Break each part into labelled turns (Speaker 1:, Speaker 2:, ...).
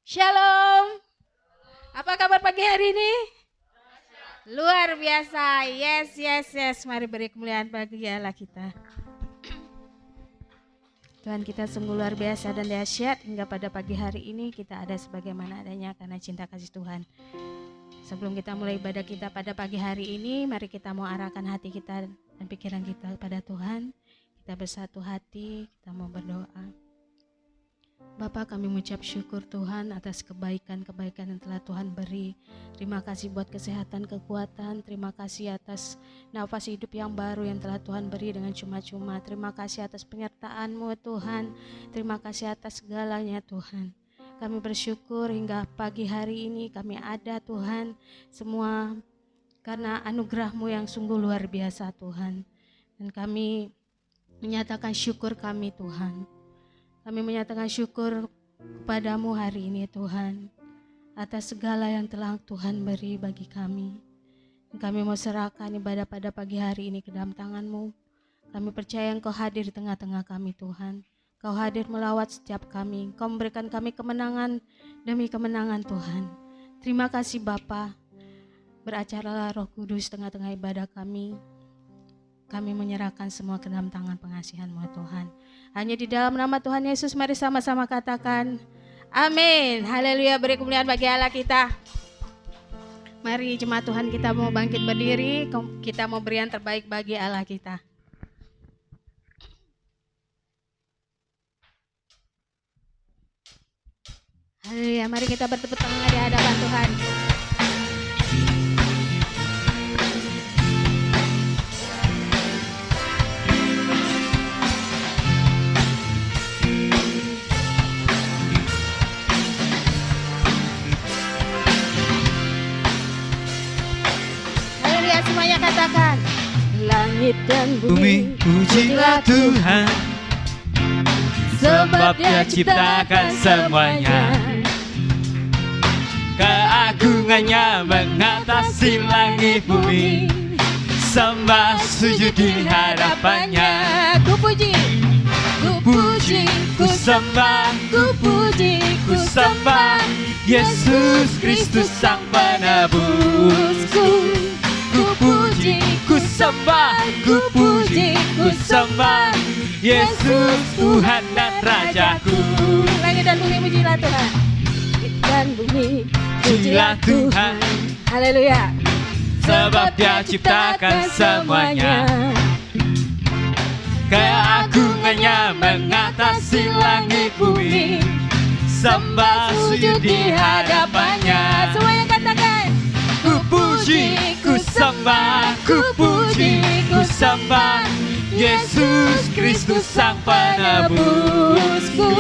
Speaker 1: Shalom. Apa kabar pagi hari ini? Luar biasa. Yes, yes, yes. Mari beri kemuliaan bagi Allah kita. Tuhan kita sungguh luar biasa dan dahsyat hingga pada pagi hari ini kita ada sebagaimana adanya karena cinta kasih Tuhan. Sebelum kita mulai ibadah kita pada pagi hari ini, mari kita mau arahkan hati kita dan pikiran kita pada Tuhan. Kita bersatu hati, kita mau berdoa. Bapa, kami mengucap syukur Tuhan atas kebaikan-kebaikan yang telah Tuhan beri. Terima kasih buat kesehatan, kekuatan. Terima kasih atas nafas hidup yang baru yang telah Tuhan beri dengan cuma-cuma. Terima kasih atas penyertaan-Mu Tuhan. Terima kasih atas segalanya Tuhan. Kami bersyukur hingga pagi hari ini kami ada Tuhan. Semua karena anugerah-Mu yang sungguh luar biasa Tuhan. Dan kami menyatakan syukur kami Tuhan. Kami menyatakan syukur kepadamu hari ini Tuhan, atas segala yang telah Tuhan beri bagi kami. Dan kami mau serahkan ibadah pada pagi hari ini ke dalam tangan-Mu. Kami percaya Engkau hadir di tengah-tengah kami Tuhan. Kau hadir melawat setiap kami. Kau memberikan kami kemenangan demi kemenangan Tuhan. Terima kasih Bapa. Beracaralah Roh Kudus tengah-tengah ibadah kami. Kami menyerahkan semua ke dalam tangan pengasihan-Mu Tuhan. Hanya di dalam nama Tuhan Yesus mari sama-sama katakan amin. Haleluya, beri kemuliaan bagi Allah kita. Mari jemaat Tuhan kita mau bangkit berdiri. Kita mau beri yang terbaik bagi Allah kita. Haleluya, mari kita bertepuk tangan di hadapan Tuhan. Semuanya katakan langit dan bumi
Speaker 2: pujilah Tuhan, sebab Dia ciptakan semuanya. Keagungannya mengatasi langit bumi, sembah sujud di hadapannya.
Speaker 1: Ku puji,
Speaker 2: ku sembah,
Speaker 1: ku puji,
Speaker 2: ku sembah Yesus Kristus Sang Penebusku. Ku puji, ku sembah, ku puji, ku sembah Yesus Tuhan dan Rajaku.
Speaker 1: Langit dan bumi pujilah Tuhan. Langit dan bumi
Speaker 2: pujilah Tuhan.
Speaker 1: Haleluya.
Speaker 2: Sebab Dia ciptakan semuanya. Keagungannya mengatasi langit bumi, sembah sujud di hadapannya.
Speaker 1: Semuanya katakan
Speaker 2: ku puji, ku sembah, ku puji, ku sembah Yesus Kristus Sang Penebusku.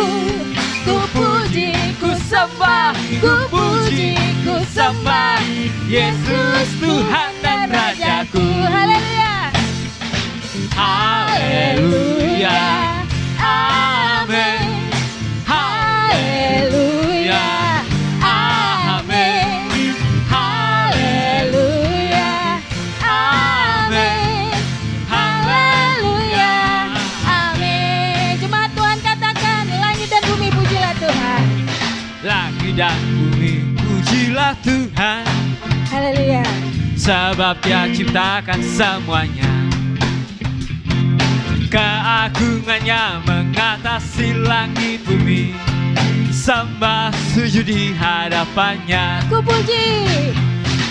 Speaker 2: Ku puji, ku sembah, ku puji, ku sembah Yesus Tuhan dan Rajaku.
Speaker 1: Haleluya.
Speaker 2: Haleluya. Amin. Haleluya. Amin. Haleluya. Amin. Haleluya.
Speaker 1: Amin. Jemaat Tuhan katakan langit dan bumi pujilah Tuhan.
Speaker 2: Langit dan bumi pujilah Tuhan,
Speaker 1: Haleluya.
Speaker 2: sebab Dia ciptakan semuanya. Keagungannya mengatasi langit bumi, sembah sujud di hadapannya.
Speaker 1: Ku puji,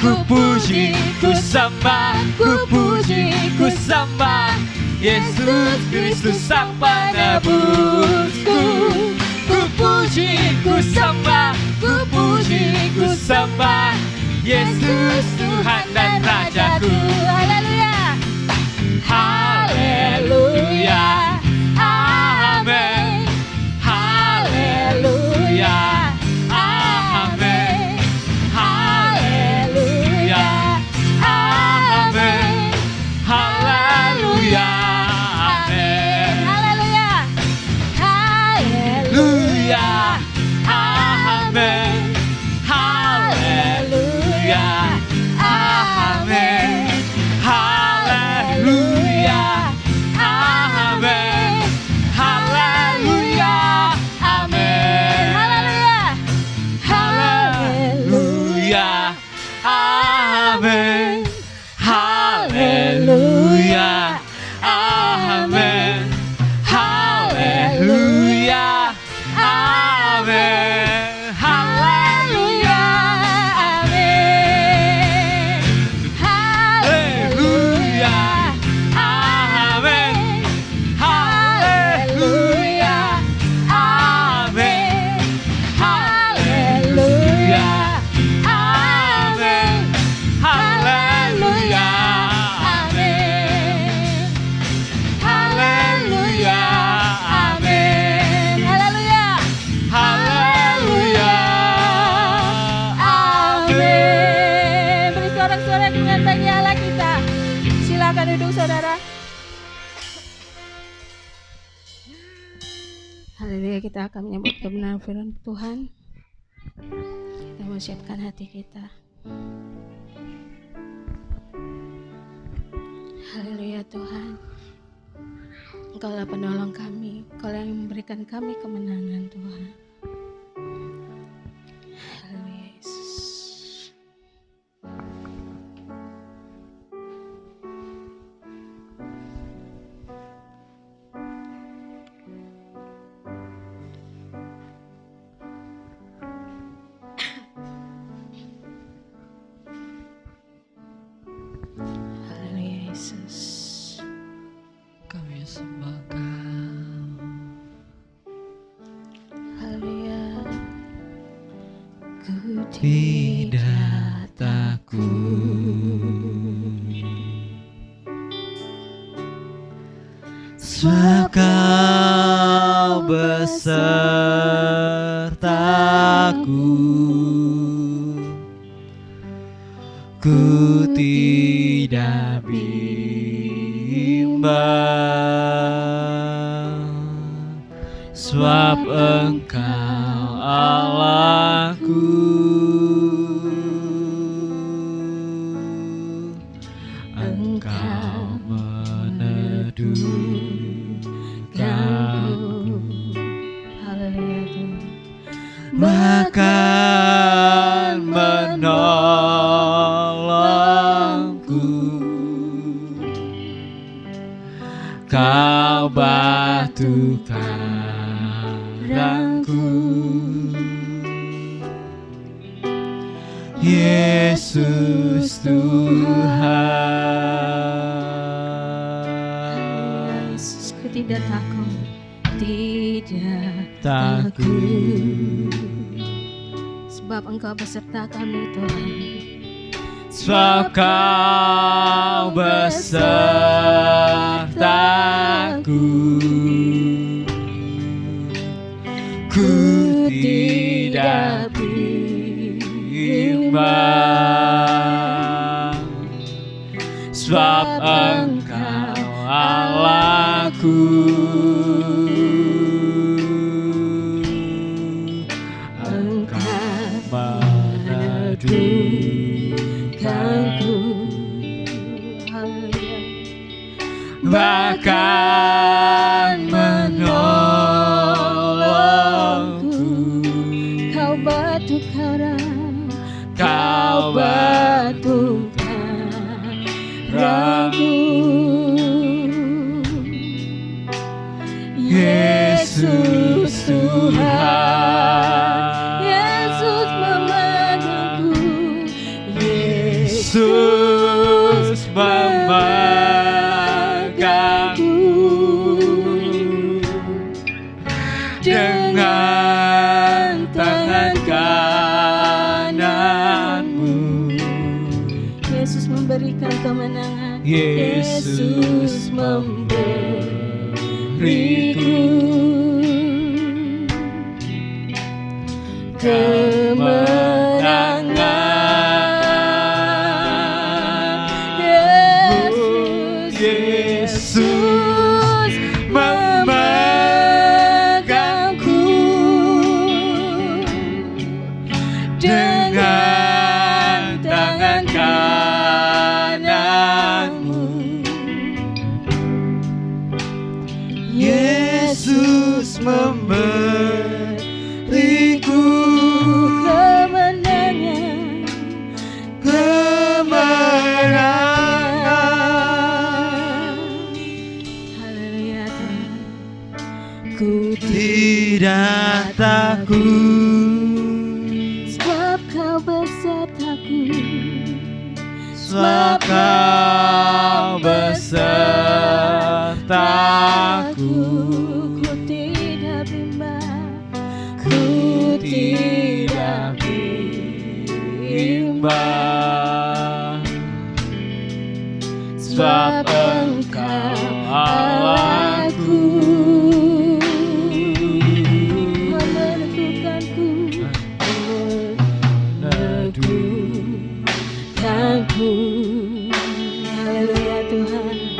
Speaker 2: ku puji, ku sembah, ku puji, ku sembah Yesus Kristus Sang Penebusku. Ku puji, ku sembah, ku puji, ku sembah Yesus Tuhan dan Rajaku.
Speaker 1: Haleluya.
Speaker 2: Haleluya. Amin. Haleluya. Amin. Haleluya. Amin. Haleluya. Amin.
Speaker 1: Haleluya.
Speaker 2: Haleluya. Amin. Haleluya. Amin.
Speaker 1: duduk saudara. Haleluya, kita akan menyambut kebenaran firman Tuhan. Kita mau siapkan hati kita. Haleluya Tuhan, Engkaulah penolong kami, Engkau yang memberikan kami kemenangan Tuhan. Haleluya Yesus. Haleluya Yesus.
Speaker 2: Kami sembah Kau.
Speaker 1: Haleluya. Ku
Speaker 2: Tidak takut, sebab Kau besertaku. Ku tidak bimbang, sebab Engkau Allahku. Engkau meneduhkanku,
Speaker 1: Haleluya Tuhan.
Speaker 2: bahkan menolongku. Kau batu karangku, Yesus Tuhan.
Speaker 1: Yesus, ku tidak takut, tidak
Speaker 2: Takut,
Speaker 1: sebab Engkau beserta kami Tuhan.
Speaker 2: sebab Kau besertaku. Ku tidak bimbang, sebab Engkau Allahku. Engkau meneduhkanku,
Speaker 1: Haleluya.
Speaker 2: bahkan menolongku.
Speaker 1: Kau batu karang,
Speaker 2: Kau
Speaker 1: batu karangku.
Speaker 2: Yesus Tuhan.
Speaker 1: Yesus memegangku,
Speaker 2: Yesus memegangku dengan tangan kananmu.
Speaker 1: Yesus memberikan kemenangan.
Speaker 2: Yesus memberiku kemenangan. Yesus memegangku dengan tangan kananmu. Yesus memberiku
Speaker 1: Kemenangan,
Speaker 2: kemenangan.
Speaker 1: haleluya Tuhan. Ku
Speaker 2: Tidak takut,
Speaker 1: sebab Kau besertaku,
Speaker 2: sebab Kau besertaku.
Speaker 1: ku tidak bimbang,
Speaker 2: Ku tidak bimbang, sebab Engkau Allahku.
Speaker 1: meneguhkanku, meneguhkanku. Haleluya Tuhan.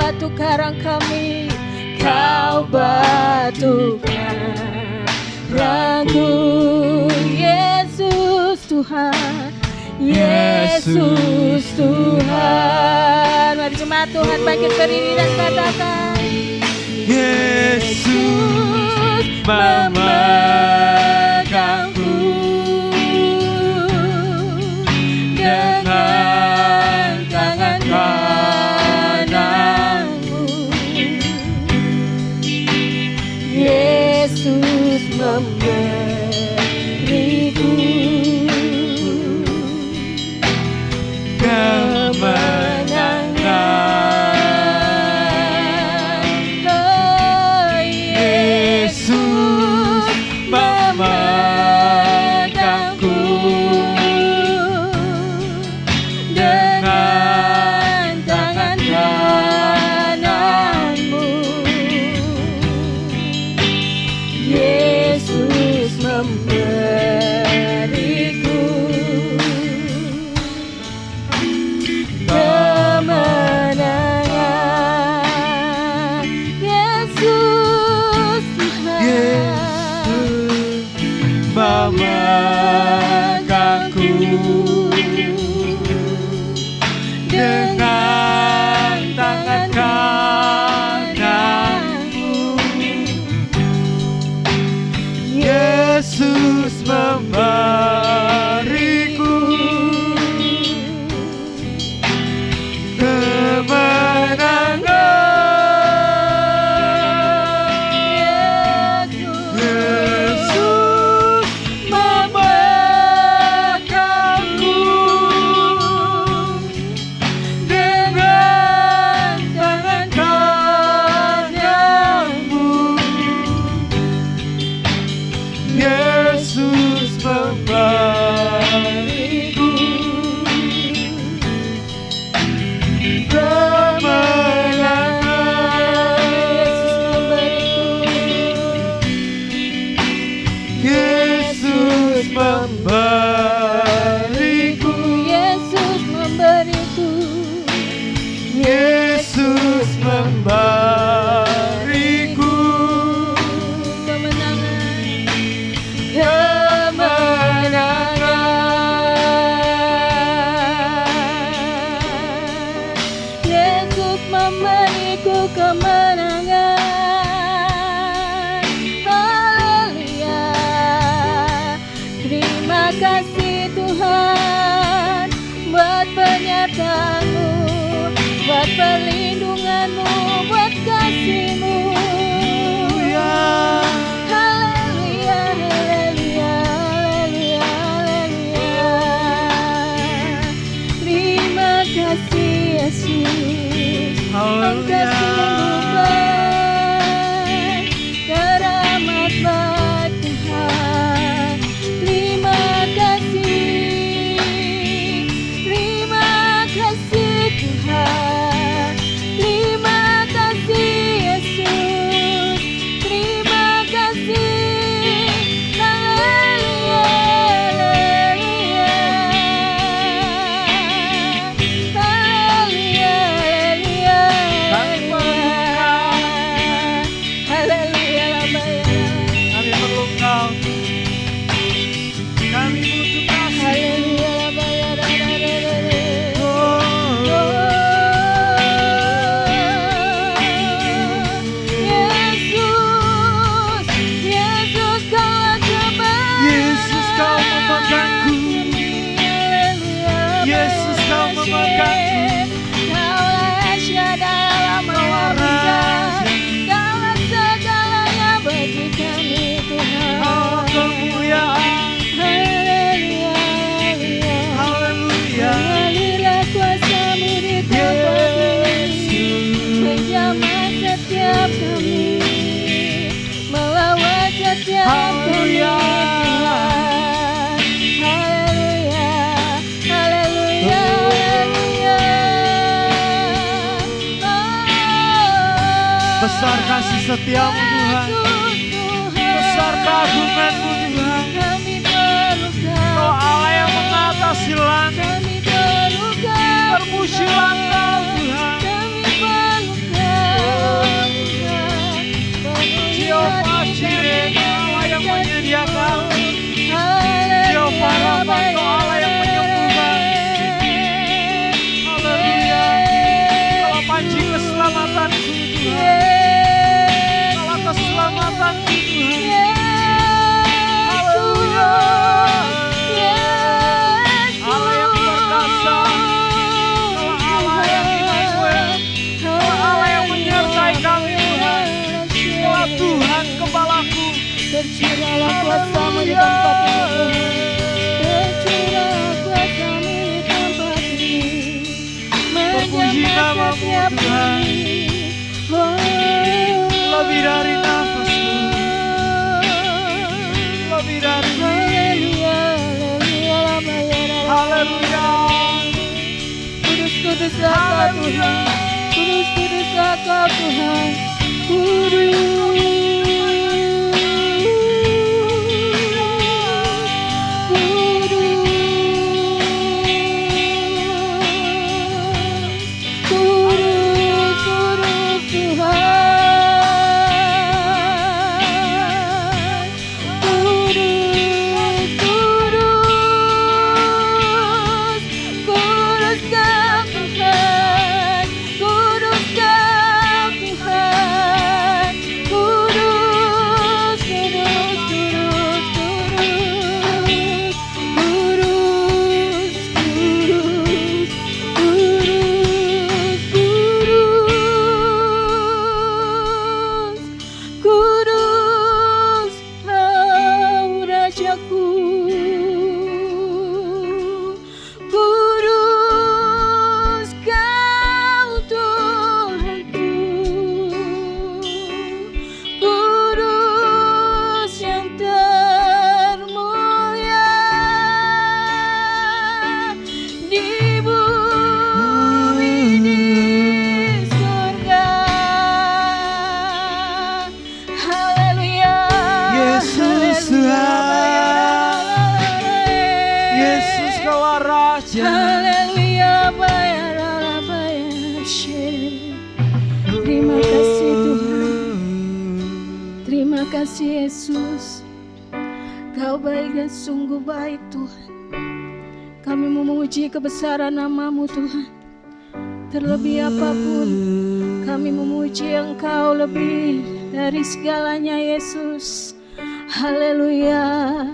Speaker 1: batu karang kami, Kau batu karangku. Yesus Tuhan, Yesus Tuhan. Mari jemaat Tuhan bangkit berdiri dan katakan,
Speaker 2: Yesus memegangku dengan tangan kananmu.
Speaker 1: Yesus memberiku kemenangan. Oh, Yesus memegangku dengan tangan kananmu. Yesus memberiku kemenangan. Yesus Tuhan,
Speaker 2: memegangku dengan tangan kananmu. Yesus memberiku kemenangan. Yesus memegangku dengan tangan kananmu. Yesus memberiku kemenangan. Yesus memberiku,
Speaker 1: Yesus memberiku,
Speaker 2: Yesus memberiku
Speaker 1: kemenangan.
Speaker 2: kemenangan.
Speaker 1: Yesus memberiku kemenangan. Haleluya. Terima kasih Tuhan buat penyertaan-Mu, buat perlindungan-Mu, buat kasih-Mu. Haleluya, haleluya, haleluya, haleluya. Terima kasih Yesus.
Speaker 2: Haleluya.
Speaker 1: Teramat baik Tuhan. Terima kasih. Terima kasih Tuhan. Terima kasih Yesus. Terima kasih. Haleluya, haleluya. Haleluya, haleluya.
Speaker 2: Kami perlu Engkau. Kami butuh kasih. Yesus, Kau memegangku. Yesus, Kau memegangku.
Speaker 1: Kaulah Shaddai, Maha Besar. Kaulah segalanya bagi kami Tuhan.
Speaker 2: Allah kemuliaan.
Speaker 1: Haleluya, haleluya.
Speaker 2: Haleluya.
Speaker 1: Mengalirlah kuasa-Mu di tempat ini, menjamah setiap kami, melawat setiap kami
Speaker 2: Haleluya.
Speaker 1: Tuhan. Haleluya, haleluya, haleluya.
Speaker 2: Besar kasih setiamu Tuhan. Besar keagungan-Mu Tuhan.
Speaker 1: Kami perlu
Speaker 2: Kau Allah yang mengatasi langit.
Speaker 1: Kami perlu
Speaker 2: Terpujilah Kau Tuhan.
Speaker 1: Kami perlu kuasamu di tempat ini Tuhan. Tercurah kuasamu di tempat ini.
Speaker 2: Terpuji namamu Tuhan. Lebih dari nafasku, lebih dari haleluya.
Speaker 1: Kudus-kuduslah Kau Tuhan, kudus-kuduslah Kau Tuhan, kasih Yesus, Kau baik dan sungguh baik Tuhan. Kami memuji kebesaran nama-Mu Tuhan. Terlebih apapun, kami memuji Engkau lebih dari segalanya Yesus. Haleluya.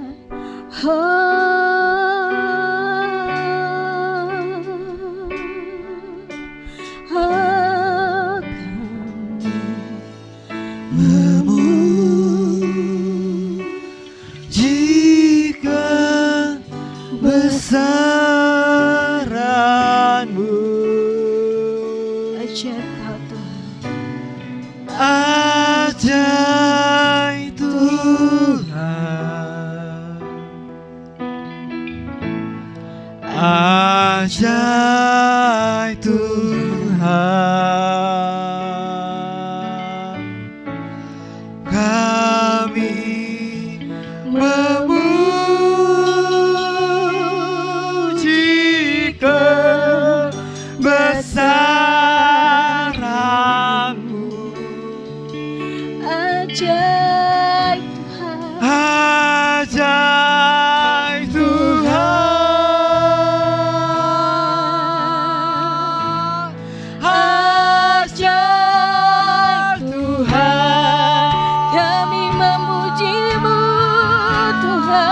Speaker 2: Besaranmu
Speaker 1: ajaib Kau Tuhan,
Speaker 2: ajaib Tuhan, ajaib Tuhan. Kami besaranmu,
Speaker 1: ajaib Tuhan,
Speaker 2: ajaib Tuhan, ajaib Tuhan.
Speaker 1: kami memuji-Mu Tuhan.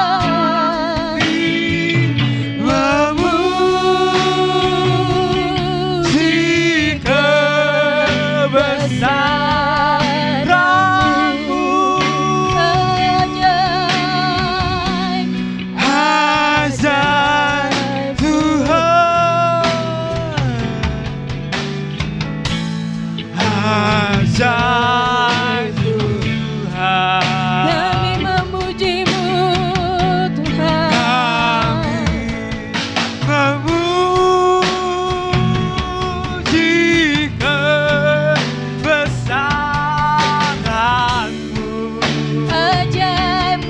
Speaker 2: Ajaib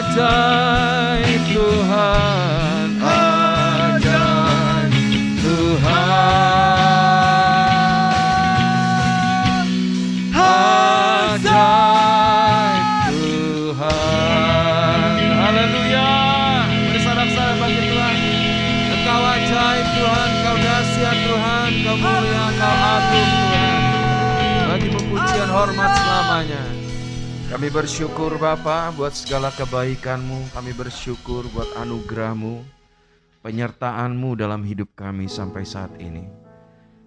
Speaker 3: ajaib Tuhan, ajaib Tuhan, ajaib Tuhan. Haleluya. Bersorak-sorai bagi Tuhan. Engkau ajaib Tuhan, Kau dahsyat Tuhan, Kau mulia, Kau agung Tuhan. Bagimu pujian hormat selamanya. Kami bersyukur Bapa buat segala kebaikan-Mu. Kami bersyukur buat anugerah-Mu, penyertaan-Mu dalam hidup kami sampai saat ini.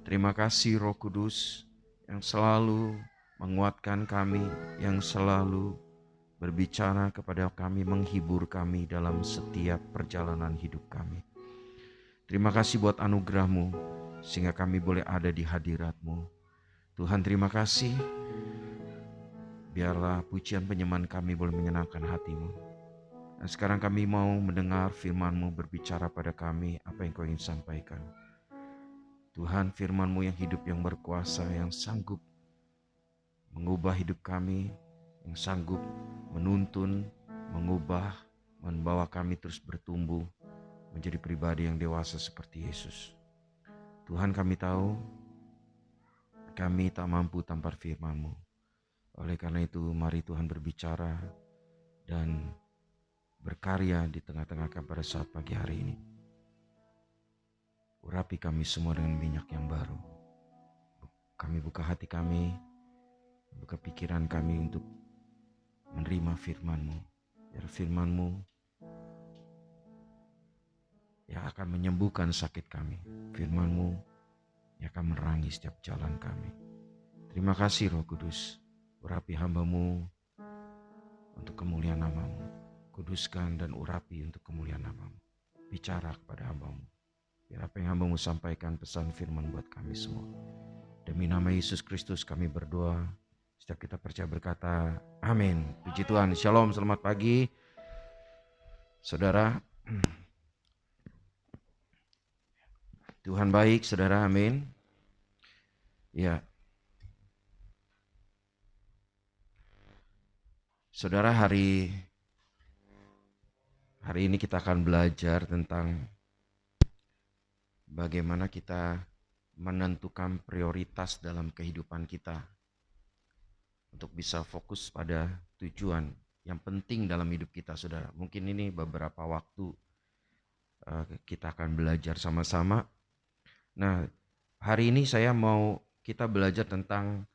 Speaker 3: Terima kasih Roh Kudus yang selalu menguatkan kami, yang selalu berbicara kepada kami, menghibur kami dalam setiap perjalanan hidup kami. Terima kasih buat anugerah-Mu sehingga kami boleh ada di hadirat-Mu. Tuhan, terima kasih. Biarlah pujian penyembahan kami boleh menyenangkan hati-Mu. Dan sekarang kami mau mendengar firman-Mu berbicara pada kami apa yang Kau ingin sampaikan. Tuhan, firman-Mu yang hidup, yang berkuasa, yang sanggup mengubah hidup kami, yang sanggup menuntun, mengubah, membawa kami terus bertumbuh menjadi pribadi yang dewasa seperti Yesus. Tuhan, kami tahu kami tak mampu tanpa firman-Mu. Oleh karena itu, mari Tuhan berbicara dan berkarya di tengah-tengah kami pada saat pagi hari ini. Urapi kami semua dengan minyak yang baru. Kami buka hati kami, buka pikiran kami untuk menerima firman-Mu. Biar firman-Mu yang akan menyembuhkan sakit kami. Firman-Mu yang akan menerangi setiap jalan kami. Terima kasih Roh Kudus. Urapi hamba-Mu untuk kemuliaan nama-Mu. Kuduskan dan urapi untuk kemuliaan nama-Mu. Bicara kepada hamba-Mu. Biar apa yang hamba-Mu sampaikan pesan firman buat kami semua. Demi nama Yesus Kristus kami berdoa. Setiap kita percaya berkata, amin. Puji Tuhan. Shalom, selamat pagi. Saudara, Tuhan baik, saudara, amin. Ya. Saudara, hari ini kita akan belajar tentang bagaimana kita menentukan prioritas dalam kehidupan kita untuk bisa fokus pada tujuan yang penting dalam hidup kita, saudara. Mungkin ini beberapa waktu kita akan belajar sama-sama. Nah, hari ini kita belajar tentang,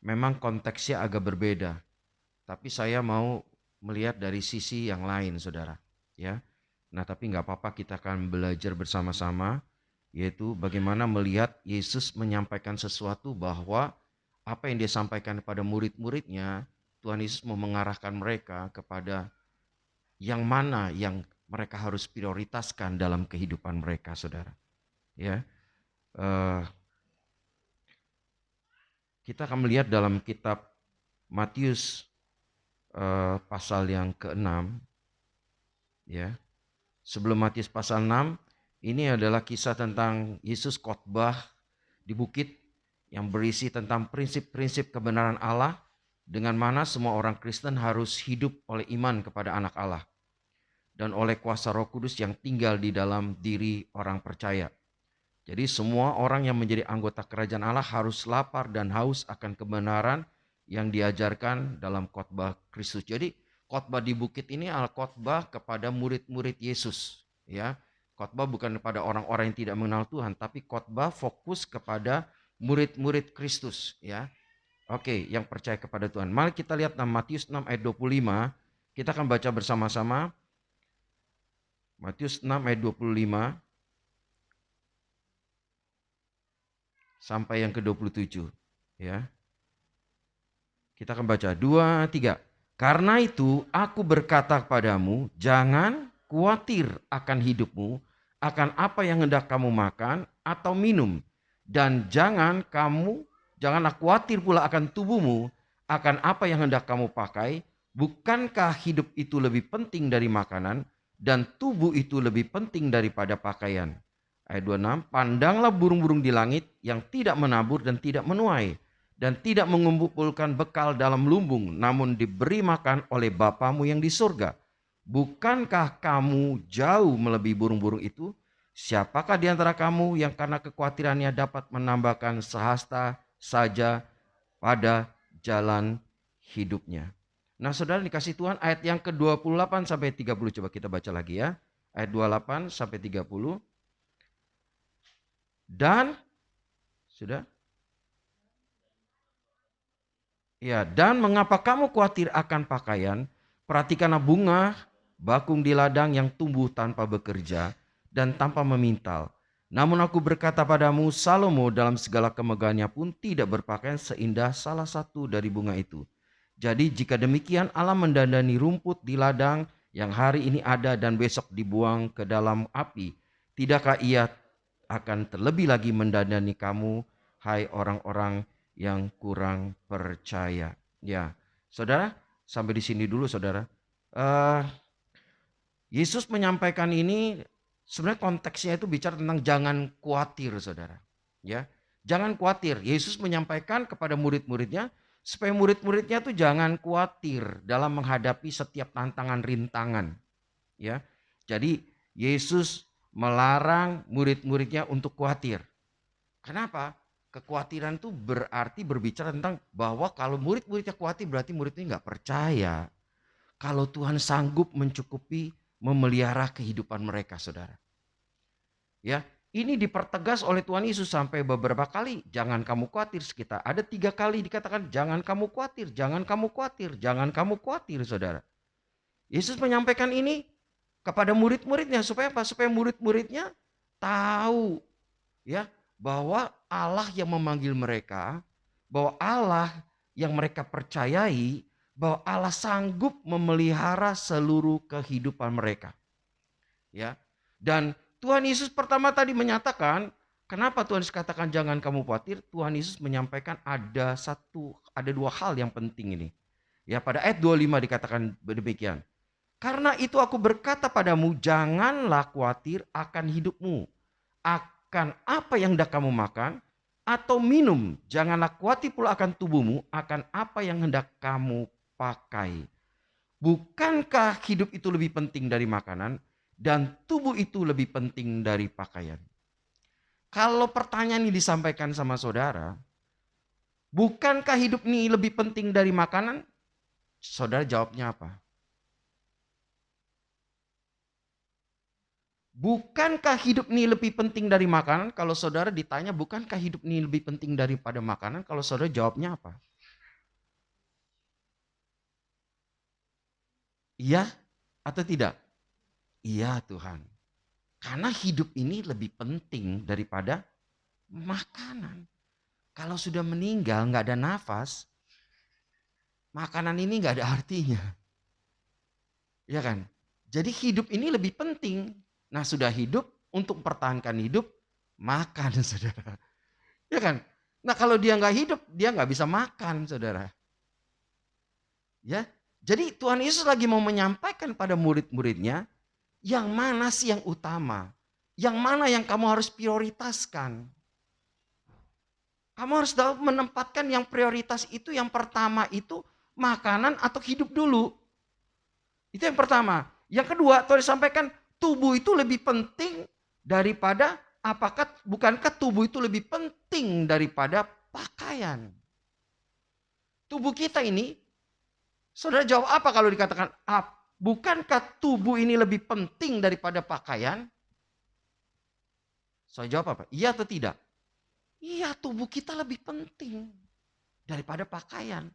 Speaker 3: memang konteksnya agak berbeda. Tapi saya mau melihat dari sisi yang lain, saudara. Ya, nah tapi nggak apa-apa, kita akan belajar bersama-sama, yaitu bagaimana melihat Yesus menyampaikan sesuatu bahwa apa yang Dia sampaikan kepada murid-muridnya, Tuhan Yesus mau mengarahkan mereka kepada yang mana yang mereka harus prioritaskan dalam kehidupan mereka, saudara. Ya, kita akan melihat dalam kitab Matius pasal yang ke-6, ya. Sebelum Matius pasal 6, ini adalah kisah tentang Yesus khotbah di bukit yang berisi tentang prinsip-prinsip kebenaran Allah, dengan mana semua orang Kristen harus hidup oleh iman kepada Anak Allah dan oleh kuasa Roh Kudus yang tinggal di dalam diri orang percaya. Jadi semua orang yang menjadi anggota kerajaan Allah harus lapar dan haus akan kebenaran yang diajarkan dalam khotbah Kristus. Jadi khotbah di bukit ini adalah khotbah kepada murid-murid Yesus, ya. Khotbah bukan kepada orang-orang yang tidak mengenal Tuhan, tapi khotbah fokus kepada murid-murid Kristus, ya. Oke, yang percaya kepada Tuhan. Mari kita lihat dalam Matius 6 ayat 25. Kita akan baca bersama-sama. Matius 6 ayat 25 sampai yang ke-27, ya. Kita akan baca 2, 3. Karena itu aku berkata kepadamu, jangan khawatir akan hidupmu, akan apa yang hendak kamu makan atau minum. Dan janganlah khawatir pula akan tubuhmu, akan apa yang hendak kamu pakai. Bukankah hidup itu lebih penting dari makanan, dan tubuh itu lebih penting daripada pakaian? Ayat 26, pandanglah burung-burung di langit yang tidak menabur dan tidak menuai, dan tidak mengumpulkan bekal dalam lumbung, namun diberi makan oleh Bapamu yang di surga. Bukankah kamu jauh melebihi burung-burung itu? Siapakah di antara kamu yang karena kekhawatirannya dapat menambahkan sehasta saja pada jalan hidupnya? Nah, saudara dikasih Tuhan, ayat yang ke-28 sampai 30 coba kita baca lagi ya. Ayat 28 sampai 30. Dan sudah? Ya, dan mengapa kamu khawatir akan pakaian? Perhatikanlah bunga bakung di ladang yang tumbuh tanpa bekerja dan tanpa memintal. Namun aku berkata padamu, Salomo dalam segala kemegahannya pun tidak berpakaian seindah salah satu dari bunga itu. Jadi jika demikian Allah mendandani rumput di ladang yang hari ini ada dan besok dibuang ke dalam api, tidakkah Ia akan terlebih lagi mendandani kamu, hai orang-orang yang kurang percaya? Ya, saudara, sampai di sini dulu saudara. Yesus menyampaikan ini sebenarnya konteksnya itu bicara tentang jangan khawatir saudara. Ya, jangan khawatir. Yesus menyampaikan kepada murid-muridnya supaya murid-muridnya tuh jangan khawatir dalam menghadapi setiap tantangan rintangan. Ya, jadi Yesus melarang murid-muridnya untuk khawatir. Kenapa? Kekhawatiran itu berarti berbicara tentang bahwa kalau murid-muridnya khawatir berarti muridnya nggak percaya kalau Tuhan sanggup mencukupi memelihara kehidupan mereka, saudara. Ya, ini dipertegas oleh Tuhan Yesus sampai beberapa kali. Jangan kamu khawatir. Sekitar ada 3 kali dikatakan jangan kamu khawatir, jangan kamu khawatir, jangan kamu khawatir, saudara. Yesus menyampaikan ini kepada murid-muridnya supaya apa? Supaya murid-muridnya tahu ya bahwa Allah yang memanggil mereka, bahwa Allah yang mereka percayai, bahwa Allah sanggup memelihara seluruh kehidupan mereka. Ya. Dan Tuhan Yesus pertama tadi menyatakan, kenapa Tuhan Yesus katakan jangan kamu khawatir? Tuhan Yesus menyampaikan ada 2 hal yang penting ini. Ya, pada ayat 25 dikatakan demikian. Karena itu aku berkata padamu, janganlah khawatir akan hidupmu, akan apa yang hendak kamu makan atau minum. Janganlah khawatir pula akan tubuhmu, akan apa yang hendak kamu pakai. Bukankah hidup itu lebih penting dari makanan dan tubuh itu lebih penting dari pakaian? Kalau pertanyaan ini disampaikan sama saudara, bukankah hidup ini lebih penting dari makanan? Saudara jawabnya apa? Bukankah hidup ini lebih penting dari makanan? Kalau saudara ditanya bukankah hidup ini lebih penting daripada makanan? Kalau saudara jawabnya apa? Iya atau tidak? Iya Tuhan. Karena hidup ini lebih penting daripada makanan. Kalau sudah meninggal nggak ada nafas, makanan ini nggak ada artinya. Ya kan? Jadi hidup ini lebih penting. Nah sudah hidup, untuk mempertahankan hidup, makan saudara. Ya kan? Nah kalau dia nggak hidup, dia nggak bisa makan saudara. Ya, jadi Tuhan Yesus lagi mau menyampaikan pada murid-muridnya, yang mana sih yang utama? Yang mana yang kamu harus prioritaskan? Kamu harus menempatkan yang prioritas itu, yang pertama itu makanan atau hidup dulu. Itu yang pertama. Yang kedua, Tuhan sampaikan tubuh itu lebih penting daripada bukankah tubuh itu lebih penting daripada pakaian? Tubuh kita ini, saudara jawab apa kalau dikatakan, bukankah tubuh ini lebih penting daripada pakaian? Saya jawab apa? Iya atau tidak? Iya, tubuh kita lebih penting daripada pakaian.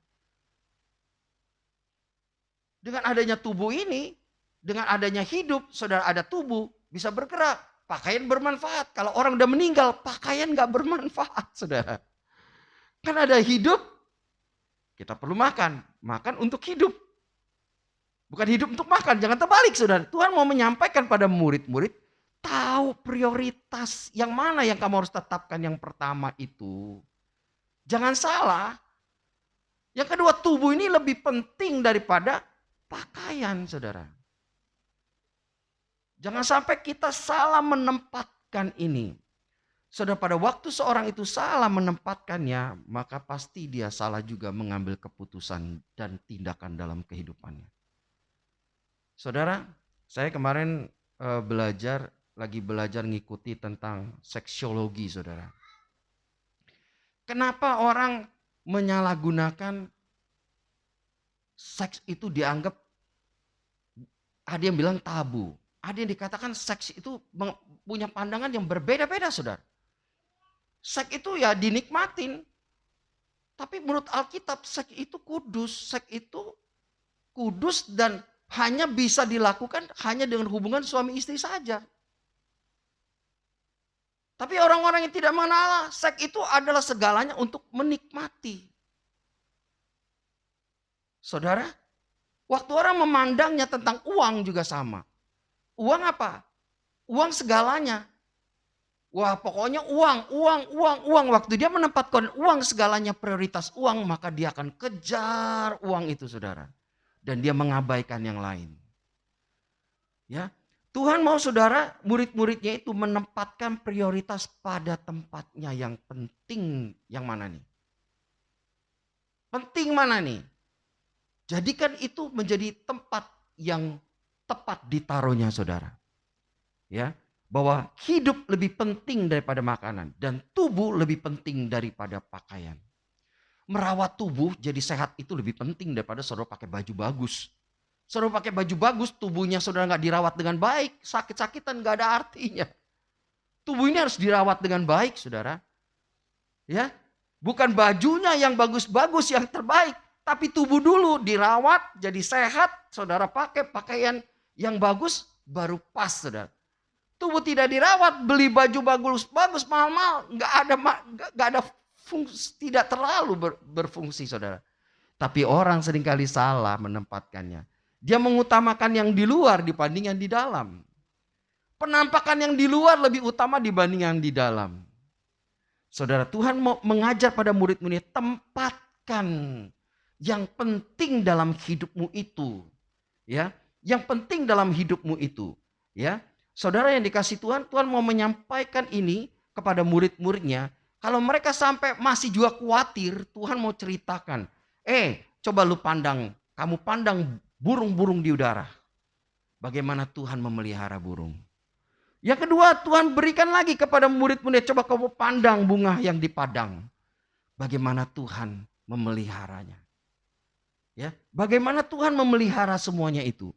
Speaker 3: Dengan adanya tubuh ini, dengan adanya hidup, saudara ada tubuh, bisa bergerak. Pakaian bermanfaat. Kalau orang udah meninggal, pakaian gak bermanfaat, saudara. Kan ada hidup, kita perlu makan. Makan untuk hidup. Bukan hidup untuk makan, jangan terbalik saudara. Tuhan mau menyampaikan pada murid-murid, tahu prioritas yang mana yang kamu harus tetapkan yang pertama itu. Jangan salah. Yang kedua, tubuh ini lebih penting daripada pakaian saudara. Jangan sampai kita salah menempatkan ini. Saudara, pada waktu seorang itu salah menempatkannya, maka pasti dia salah juga mengambil keputusan dan tindakan dalam kehidupannya. Saudara, saya kemarin lagi belajar ngikuti tentang seksiologi, saudara. Kenapa orang menyalahgunakan seks itu dianggap, ada yang bilang tabu, ada yang dikatakan seks itu punya pandangan yang berbeda-beda, saudara. Seks itu ya dinikmatin, tapi menurut Alkitab seks itu kudus dan hanya bisa dilakukan hanya dengan hubungan suami istri saja. Tapi orang-orang yang tidak mengenal seks itu adalah segalanya untuk menikmati. Saudara, waktu orang memandangnya tentang uang juga sama. Uang apa? Uang segalanya. Wah, pokoknya uang. Waktu dia menempatkan uang segalanya prioritas uang, maka dia akan kejar uang itu, saudara. Dan dia mengabaikan yang lain. Ya, Tuhan mau saudara, murid-muridnya itu menempatkan prioritas pada tempatnya yang penting. Yang mana nih? Penting mana nih? Jadikan itu menjadi tempat yang tepat ditaruhnya, saudara. Ya, bahwa hidup lebih penting daripada makanan dan tubuh lebih penting daripada pakaian. Merawat tubuh jadi sehat itu lebih penting daripada saudara pakai baju bagus. Saudara pakai baju bagus, tubuhnya saudara nggak dirawat dengan baik, sakit-sakitan nggak ada artinya. Tubuh ini harus dirawat dengan baik, saudara. Ya, bukan bajunya yang bagus-bagus, yang terbaik, tapi tubuh dulu dirawat jadi sehat, saudara pakai pakaian yang bagus baru pas, saudara. Tubuh tidak dirawat, beli baju bagus mahal-mahal, nggak ada fungsi, tidak terlalu berfungsi, saudara. Tapi orang seringkali salah menempatkannya. Dia mengutamakan yang di luar dibanding yang di dalam. Penampakan yang di luar lebih utama dibanding yang di dalam. Saudara, Tuhan mau mengajar pada murid-muridnya, tempatkan yang penting dalam hidupmu itu. Ya, yang penting dalam hidupmu itu. Ya, saudara yang dikasih Tuhan, Tuhan mau menyampaikan ini kepada murid-muridnya. Kalau mereka sampai masih juga khawatir, Tuhan mau ceritakan. Coba kamu pandang burung-burung di udara. Bagaimana Tuhan memelihara burung. Yang kedua, Tuhan berikan lagi kepada murid-murid, coba kamu pandang bunga yang di padang. Bagaimana Tuhan memeliharanya. Ya, bagaimana Tuhan memelihara semuanya itu.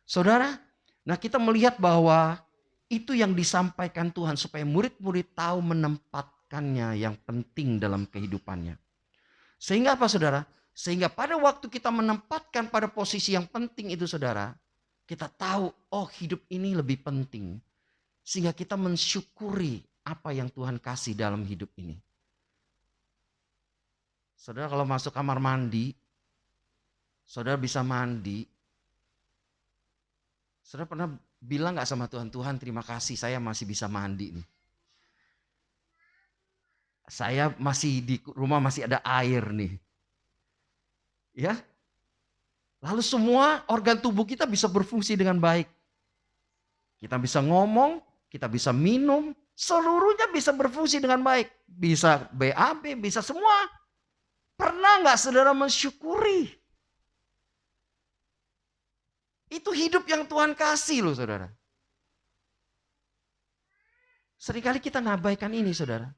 Speaker 3: Saudara, nah kita melihat bahwa itu yang disampaikan Tuhan supaya murid-murid tahu menempatkannya yang penting dalam kehidupannya. Sehingga apa, saudara? Sehingga pada waktu kita menempatkan pada posisi yang penting itu, saudara, kita tahu, hidup ini lebih penting. Sehingga kita mensyukuri apa yang Tuhan kasih dalam hidup ini. Saudara, kalau masuk kamar mandi, saudara bisa mandi. Saudara pernah bilang gak sama Tuhan, Tuhan terima kasih saya masih bisa mandi nih. Saya masih di rumah masih ada air nih. Ya, lalu semua organ tubuh kita bisa berfungsi dengan baik. Kita bisa ngomong, kita bisa minum, seluruhnya bisa berfungsi dengan baik. Bisa BAB, bisa semua. Pernah gak saudara mensyukuri? Itu hidup yang Tuhan kasih loh, saudara. Seringkali kita ngabaikan ini, saudara.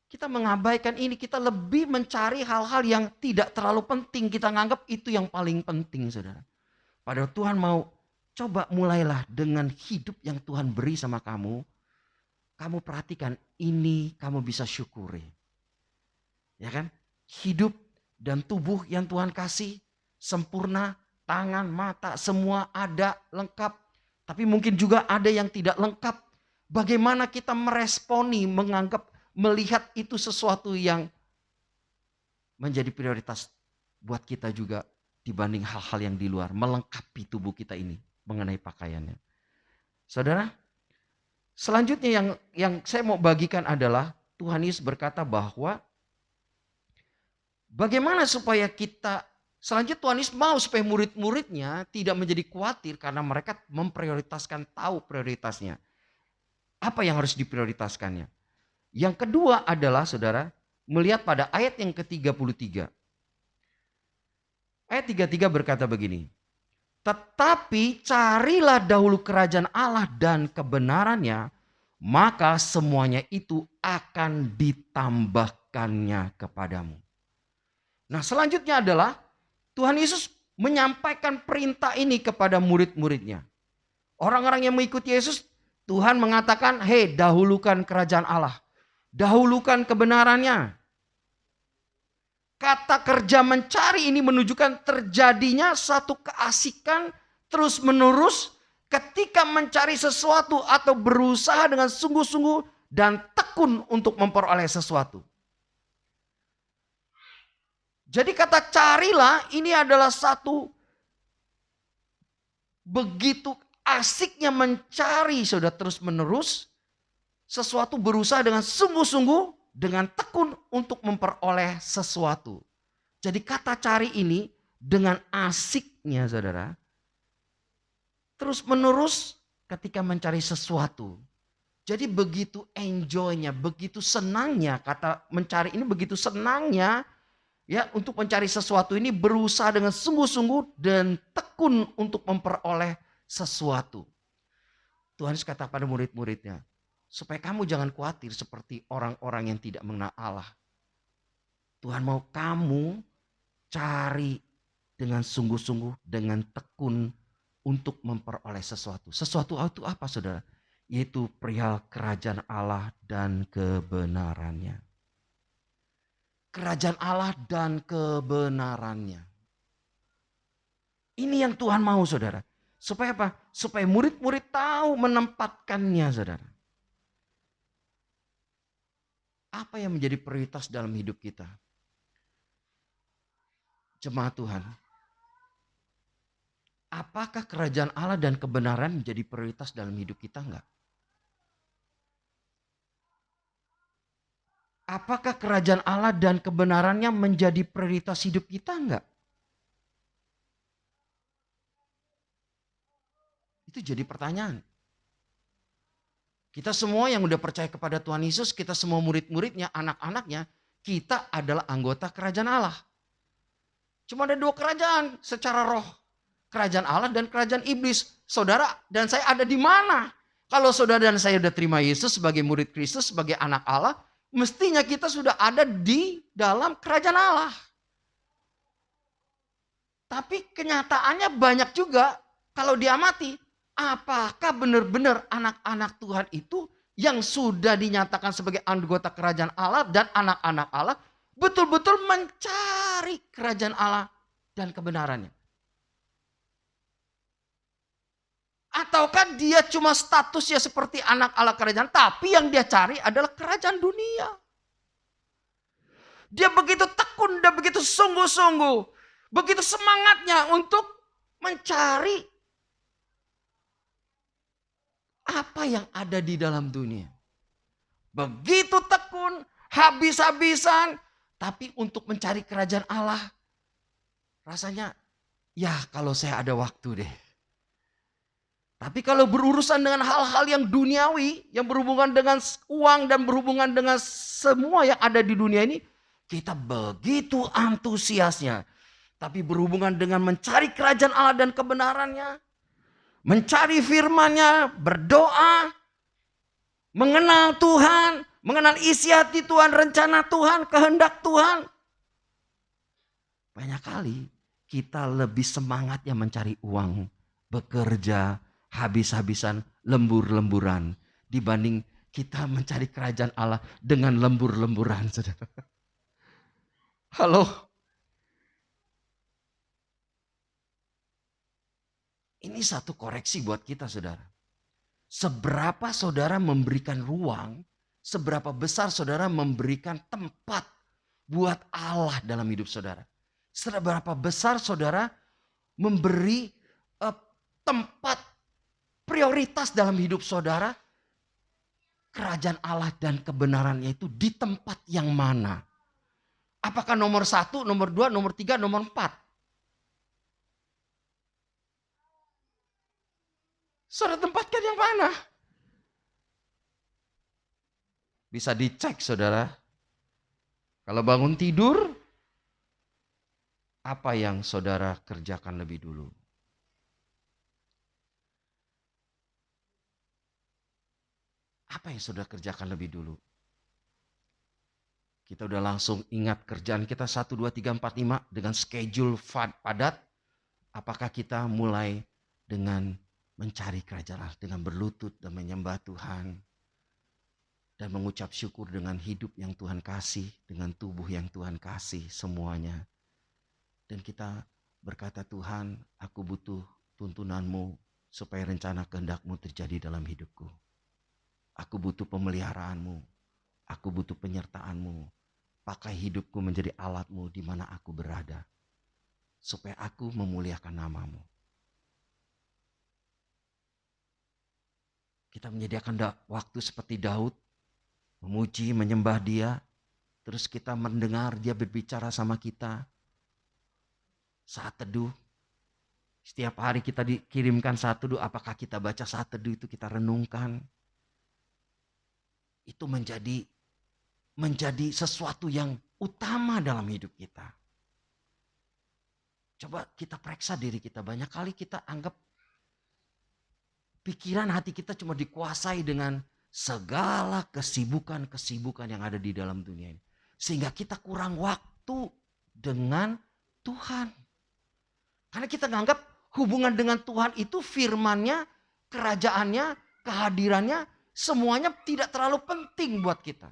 Speaker 3: Kita mengabaikan ini, kita lebih mencari hal-hal yang tidak terlalu penting. Kita nganggap itu yang paling penting, saudara. Padahal Tuhan mau, coba mulailah dengan hidup yang Tuhan beri sama kamu. Kamu perhatikan, ini kamu bisa syukuri. Ya kan? Hidup dan tubuh yang Tuhan kasih sempurna, tangan, mata, semua ada lengkap. Tapi mungkin juga ada yang tidak lengkap. Bagaimana kita meresponi, melihat itu sesuatu yang menjadi prioritas buat kita juga dibanding hal-hal yang di luar. Melengkapi tubuh kita ini mengenai pakaiannya. Saudara, selanjutnya yang saya mau bagikan adalah Tuhan Yesus berkata bahwa bagaimana supaya selanjutnya Tuhan Yesus mau supaya murid-muridnya tidak menjadi khawatir karena mereka memprioritaskan, tahu prioritasnya. Apa yang harus diprioritaskannya? Yang kedua adalah, saudara, melihat pada ayat yang ke-33. Ayat 33 berkata begini. Tetapi carilah dahulu kerajaan Allah dan kebenarannya, maka semuanya itu akan ditambahkannya kepadamu. Nah, selanjutnya adalah Tuhan Yesus menyampaikan perintah ini kepada murid-muridnya. Orang-orang yang mengikuti Yesus, Tuhan mengatakan, "Hei, dahulukan kerajaan Allah. Dahulukan kebenarannya." Kata kerja mencari ini menunjukkan terjadinya satu keasikan terus-menerus ketika mencari sesuatu atau berusaha dengan sungguh-sungguh dan tekun untuk memperoleh sesuatu. Jadi kata carilah ini adalah satu begitu asiknya mencari, saudara, terus-menerus sesuatu, berusaha dengan sungguh-sungguh, dengan tekun untuk memperoleh sesuatu. Jadi kata cari ini dengan asiknya, saudara, terus menerus ketika mencari sesuatu. Jadi begitu enjoynya, begitu senangnya, kata mencari ini begitu senangnya ya untuk mencari sesuatu ini, berusaha dengan sungguh-sungguh dan tekun untuk memperoleh sesuatu. Tuhan Yesus kata pada murid-muridnya, supaya kamu jangan khawatir seperti orang-orang yang tidak mengenal Allah. Tuhan mau kamu cari dengan sungguh-sungguh, dengan tekun untuk memperoleh sesuatu. Sesuatu itu apa, saudara? Yaitu perihal kerajaan Allah dan kebenarannya. Kerajaan Allah dan kebenarannya. Ini yang Tuhan mau, saudara. Supaya apa? Supaya murid-murid tahu menempatkannya, saudara. Apa yang menjadi prioritas dalam hidup kita? Jemaat Tuhan. Apakah kerajaan Allah dan kebenaran menjadi prioritas dalam hidup kita enggak? Apakah kerajaan Allah dan kebenarannya menjadi prioritas hidup kita enggak? Itu jadi pertanyaan. Kita semua yang udah percaya kepada Tuhan Yesus, kita semua murid-muridnya, anak-anaknya, kita adalah anggota kerajaan Allah. Cuma ada dua kerajaan secara roh. Kerajaan Allah dan kerajaan iblis. Saudara dan saya ada di mana? Kalau saudara dan saya sudah terima Yesus sebagai murid Kristus, sebagai anak Allah, mestinya kita sudah ada di dalam kerajaan Allah. Tapi kenyataannya banyak juga kalau diamati. Apakah benar-benar anak-anak Tuhan itu yang sudah dinyatakan sebagai anggota kerajaan Allah dan anak-anak Allah betul-betul mencari kerajaan Allah dan kebenarannya? Ataukah dia cuma statusnya seperti anak Allah kerajaan, tapi yang dia cari adalah kerajaan dunia? Dia begitu tekun, dia begitu sungguh-sungguh, begitu semangatnya untuk mencari apa yang ada di dalam dunia. Begitu tekun, habis-habisan, tapi untuk mencari kerajaan Allah, rasanya ya kalau saya ada waktu deh. Tapi kalau berurusan dengan hal-hal yang duniawi, yang berhubungan dengan uang dan berhubungan dengan semua yang ada di dunia ini, kita begitu antusiasnya. Tapi berhubungan dengan mencari kerajaan Allah dan kebenarannya, mencari firman-Nya, berdoa, mengenal Tuhan, mengenal isi hati Tuhan, rencana Tuhan, kehendak Tuhan. Banyak kali kita lebih semangatnya mencari uang, bekerja, habis-habisan, lembur-lemburan, dibanding kita mencari kerajaan Allah dengan lembur-lemburan, saudara. Halo? Ini satu koreksi buat kita, saudara. Seberapa saudara memberikan ruang, seberapa besar saudara memberikan tempat buat Allah dalam hidup saudara. Seberapa besar saudara memberi tempat prioritas dalam hidup saudara. Kerajaan Allah dan kebenarannya itu di tempat yang mana? Apakah nomor 1, nomor 2, nomor 3, nomor 4? Saudara tempatkan yang mana? Bisa dicek, saudara. Kalau bangun tidur, apa yang saudara kerjakan lebih dulu? Apa yang saudara kerjakan lebih dulu? Kita udah langsung ingat kerjaan kita 1, 2, 3, 4, 5 dengan schedule padat. Apakah kita mulai dengan mencari kerajaan Allah, dengan berlutut dan menyembah Tuhan. Dan mengucap syukur dengan hidup yang Tuhan kasih, dengan tubuh yang Tuhan kasih semuanya. Dan kita berkata, Tuhan, aku butuh tuntunanmu supaya rencana kehendak-Mu terjadi dalam hidupku. Aku butuh pemeliharaanmu. Aku butuh penyertaan-Mu. Pakai hidupku menjadi alat-Mu di mana aku berada. Supaya aku memuliakan nama-Mu. Kita menyediakan waktu seperti Daud. Memuji, menyembah Dia. Terus kita mendengar Dia berbicara sama kita. Saat teduh. Setiap hari kita dikirimkan saat teduh. Apakah kita baca saat teduh itu kita renungkan. Itu menjadi sesuatu yang utama dalam hidup kita. Coba kita periksa diri kita. Banyak kali kita anggap pikiran hati kita cuma dikuasai dengan segala kesibukan-kesibukan yang ada di dalam dunia ini. Sehingga kita kurang waktu dengan Tuhan. Karena kita menganggap hubungan dengan Tuhan itu firman-Nya, kerajaannya, kehadirannya, semuanya tidak terlalu penting buat kita.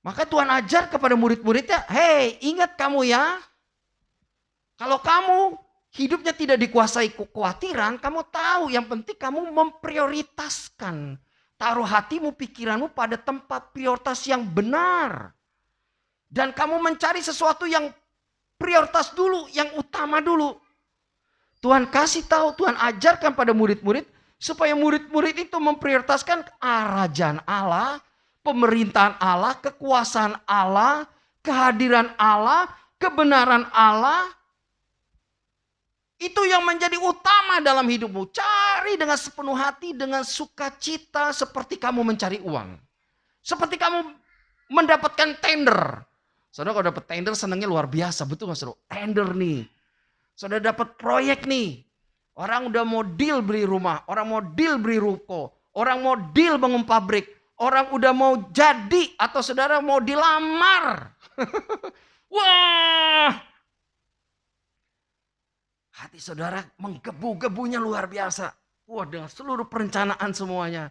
Speaker 3: Maka Tuhan ajar kepada murid-muridnya, hei ingat kamu ya, kalau kamu hidupnya tidak dikuasai kekhawatiran, kamu tahu yang penting kamu memprioritaskan. Taruh hatimu, pikiranmu pada tempat prioritas yang benar. Dan kamu mencari sesuatu yang prioritas dulu, yang utama dulu. Tuhan kasih tahu, Tuhan ajarkan pada murid-murid supaya murid-murid itu memprioritaskan kerajaan Allah, pemerintahan Allah, kekuasaan Allah, kehadiran Allah, kebenaran Allah. Itu yang menjadi utama dalam hidupmu. Cari dengan sepenuh hati, dengan sukacita seperti kamu mencari uang. Seperti kamu mendapatkan tender. Saudara kalau dapat tender senangnya luar biasa. Betul gak saudara? Tender nih. Saudara dapat proyek nih. Orang udah mau deal beli rumah. Orang mau deal beli ruko. Orang mau deal bangun pabrik. Orang udah mau jadi. Atau saudara mau dilamar. Wah. Hati saudara menggebu-gebunya luar biasa. Wah, dengan seluruh perencanaan semuanya.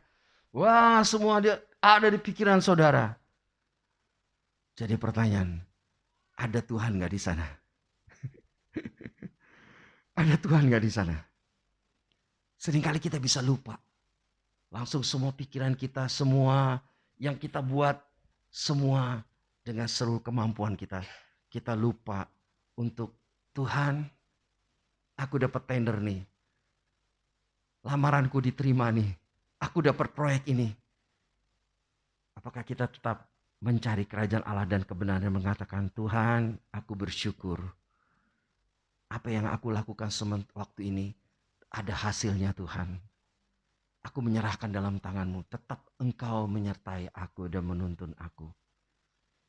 Speaker 3: Wah, semua ada di pikiran saudara. Jadi pertanyaan, ada Tuhan gak di sana? Ada Tuhan gak di sana? Seringkali kita bisa lupa. Langsung semua pikiran kita, semua yang kita buat, semua dengan seluruh kemampuan kita. Kita lupa untuk Tuhan, aku dapat tender nih. Lamaranku diterima nih. Aku dapat proyek ini. Apakah kita tetap mencari kerajaan Allah dan kebenaran dan mengatakan, Tuhan, aku bersyukur. Apa yang aku lakukan waktu ini ada hasilnya Tuhan. Aku menyerahkan dalam tangan-Mu. Tetap Engkau menyertai aku dan menuntun aku.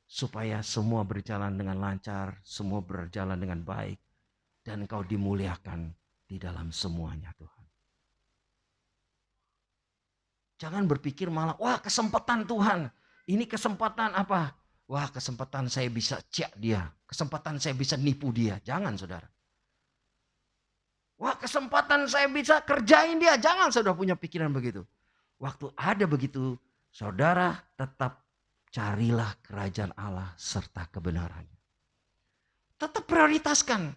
Speaker 3: Supaya semua berjalan dengan lancar, semua berjalan dengan baik. Dan Engkau dimuliakan di dalam semuanya Tuhan. Jangan berpikir malah, wah kesempatan Tuhan. Ini kesempatan apa? Wah kesempatan saya bisa cek dia. Kesempatan saya bisa nipu dia. Jangan saudara. Wah kesempatan saya bisa kerjain dia. Jangan saudara punya pikiran begitu. Waktu ada begitu, saudara tetap carilah kerajaan Allah serta kebenarannya. Tetap prioritaskan.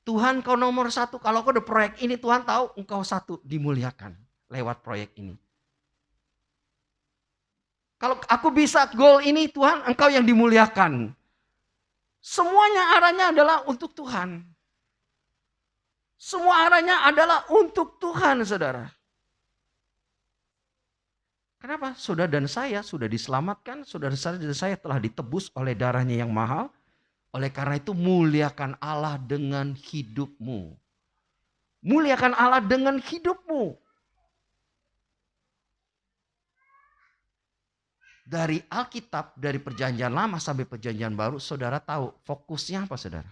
Speaker 3: Tuhan kau nomor satu. Kalau kau ada proyek ini Tuhan tahu engkau satu dimuliakan lewat proyek ini. Kalau aku bisa goal ini Tuhan engkau yang dimuliakan. Semuanya arahnya adalah untuk Tuhan. Semua arahnya adalah untuk Tuhan saudara. Kenapa? Saudara dan saya sudah diselamatkan. Saudara dan saya telah ditebus oleh darahnya yang mahal. Oleh karena itu muliakan Allah dengan hidupmu. Muliakan Allah dengan hidupmu. Dari Alkitab, dari perjanjian lama sampai perjanjian baru, saudara tahu fokusnya apa saudara?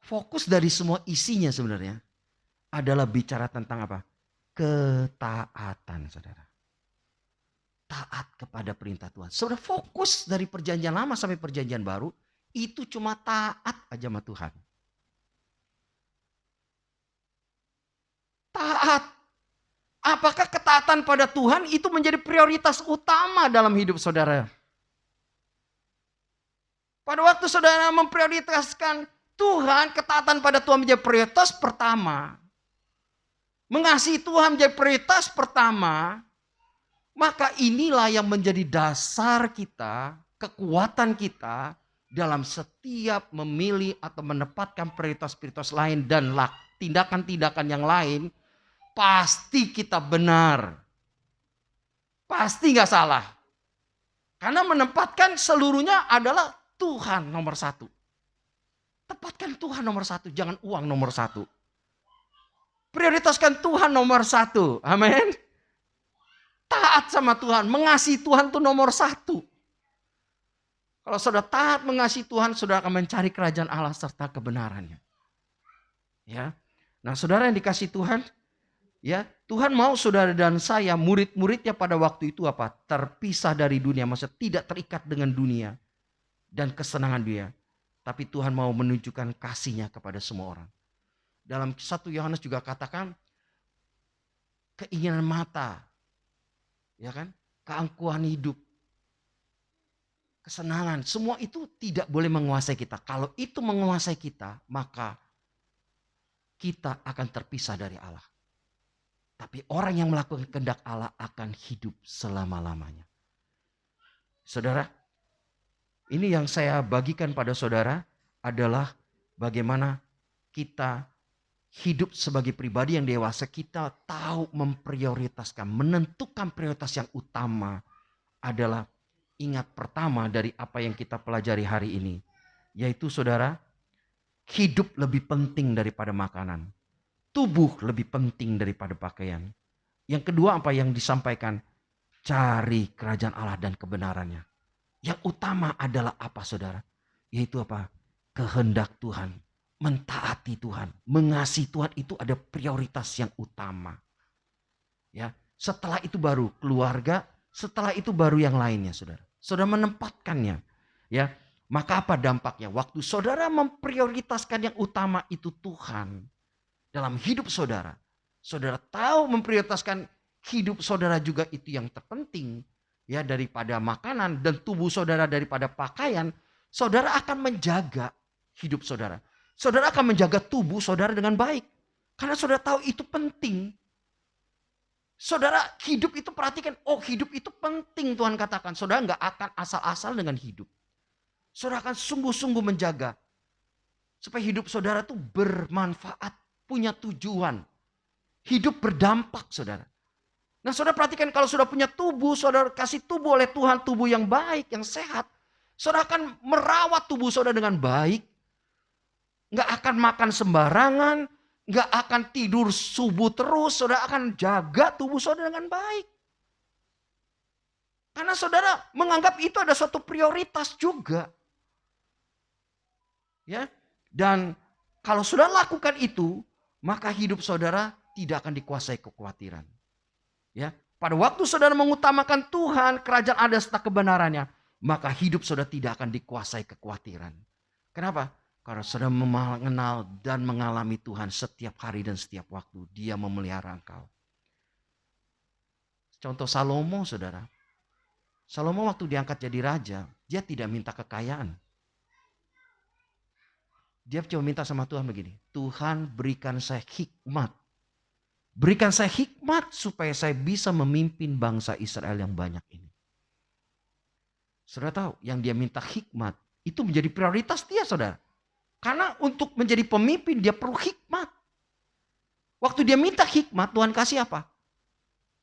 Speaker 3: Fokus dari semua isinya sebenarnya adalah bicara tentang apa? Ketaatan, saudara. Taat kepada perintah Tuhan. Saudara, fokus dari perjanjian lama sampai perjanjian baru, itu cuma taat aja sama Tuhan. Taat. Apakah ketaatan pada Tuhan itu menjadi prioritas utama dalam hidup saudara? Pada waktu saudara memprioritaskan Tuhan, ketaatan pada Tuhan menjadi prioritas pertama. Mengasihi Tuhan menjadi prioritas pertama. Maka inilah yang menjadi dasar kita, kekuatan kita dalam setiap memilih atau menempatkan prioritas-prioritas lain dan tindakan-tindakan yang lain. Pasti kita benar. Pasti gak salah. Karena menempatkan seluruhnya adalah Tuhan nomor satu. Tempatkan Tuhan nomor satu, jangan uang nomor satu. Prioritaskan Tuhan nomor satu. Amin. Taat sama Tuhan, mengasihi Tuhan itu nomor satu. Kalau saudara taat mengasihi Tuhan, saudara akan mencari kerajaan Allah serta kebenarannya. Ya, nah saudara yang dikasihi Tuhan, ya Tuhan mau saudara dan saya murid-muridnya pada waktu itu apa? Terpisah dari dunia, maksudnya tidak terikat dengan dunia dan kesenangan dia. Tapi Tuhan mau menunjukkan kasihnya kepada semua orang. Dalam 1 Yohanes juga katakan keinginan mata, ya kan? Keangkuhan hidup, kesenangan, semua itu tidak boleh menguasai kita. Kalau itu menguasai kita, maka kita akan terpisah dari Allah. Tapi orang yang melakukan kehendak Allah akan hidup selama-lamanya. Saudara, ini yang saya bagikan pada saudara adalah bagaimana kita hidup sebagai pribadi yang dewasa. Kita tahu memprioritaskan, menentukan prioritas yang utama adalah ingat pertama dari apa yang kita pelajari hari ini. Yaitu saudara, hidup lebih penting daripada makanan. Tubuh lebih penting daripada pakaian. Yang kedua apa yang disampaikan? Cari kerajaan Allah dan kebenarannya. Yang utama adalah apa saudara? Yaitu apa? Kehendak Tuhan. Mentaati Tuhan. Mengasihi Tuhan itu ada prioritas yang utama. Ya, setelah itu baru keluarga. Setelah itu baru yang lainnya saudara. Saudara menempatkannya. Ya, maka apa dampaknya? Waktu saudara memprioritaskan yang utama itu Tuhan. Dalam hidup saudara. Saudara tahu memprioritaskan hidup saudara juga itu yang terpenting. Ya, daripada makanan dan tubuh saudara daripada pakaian, saudara akan menjaga hidup saudara. Saudara akan menjaga tubuh saudara dengan baik. Karena saudara tahu itu penting. Saudara hidup itu perhatikan, oh hidup itu penting Tuhan katakan. Saudara nggak akan asal-asal dengan hidup. Saudara akan sungguh-sungguh menjaga. Supaya hidup saudara itu bermanfaat, punya tujuan. Hidup berdampak saudara. Nah saudara perhatikan kalau sudah punya tubuh, saudara kasih tubuh oleh Tuhan, tubuh yang baik, yang sehat. Saudara akan merawat tubuh saudara dengan baik. Nggak akan makan sembarangan, nggak akan tidur subuh terus, saudara akan jaga tubuh saudara dengan baik. Karena saudara menganggap itu ada suatu prioritas juga. Ya, dan kalau saudara lakukan itu, maka hidup saudara tidak akan dikuasai kekhawatiran. Ya, pada waktu saudara mengutamakan Tuhan, kerajaan ada serta kebenarannya, maka hidup saudara tidak akan dikuasai kekhawatiran. Kenapa? Karena saudara mengenal dan mengalami Tuhan setiap hari dan setiap waktu. Dia memelihara engkau. Contoh Salomo saudara. Salomo waktu diangkat jadi raja, dia tidak minta kekayaan. Dia cuma minta sama Tuhan begini, Tuhan berikan saya hikmat. Berikan saya hikmat supaya saya bisa memimpin bangsa Israel yang banyak ini. Saudara tahu yang dia minta hikmat itu menjadi prioritas dia saudara. Karena untuk menjadi pemimpin dia perlu hikmat. Waktu dia minta hikmat Tuhan kasih apa?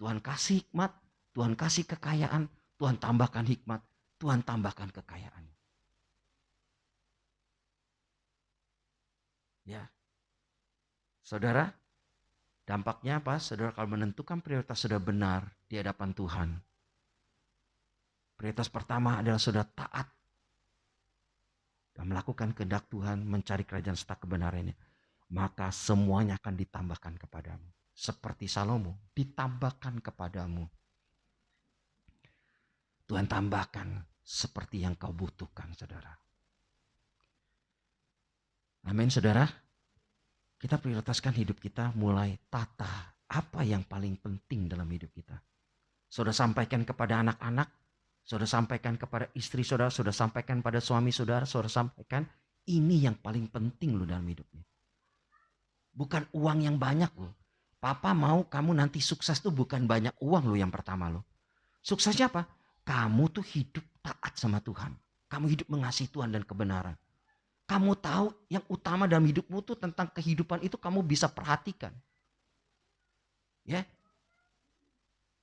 Speaker 3: Tuhan kasih hikmat, Tuhan kasih kekayaan, Tuhan tambahkan hikmat, Tuhan tambahkan kekayaan. Ya. Saudara, dampaknya apa? Saudara kalau menentukan prioritas saudara benar di hadapan Tuhan. Prioritas pertama adalah saudara taat. Dan melakukan kehendak Tuhan, mencari kerajaan serta kebenarannya. maka semuanya akan ditambahkan kepadamu. Seperti Salomo, ditambahkan kepadamu. Tuhan tambahkan seperti yang kau butuhkan, saudara. Amin, saudara. Kita prioritaskan hidup kita, mulai tata apa yang paling penting dalam hidup kita. Saudara sampaikan kepada anak-anak, saudara sampaikan kepada istri saudara, saudara sampaikan pada suami saudara, saudara sampaikan ini yang paling penting loh dalam hidupnya. Bukan uang yang banyak loh. Papa mau kamu nanti sukses tuh bukan banyak uang loh yang pertama loh. Suksesnya apa? Kamu tuh hidup taat sama Tuhan. Kamu hidup mengasihi Tuhan dan kebenaran. Kamu tahu yang utama dalam hidupmu tuh tentang kehidupan itu kamu bisa perhatikan. Ya.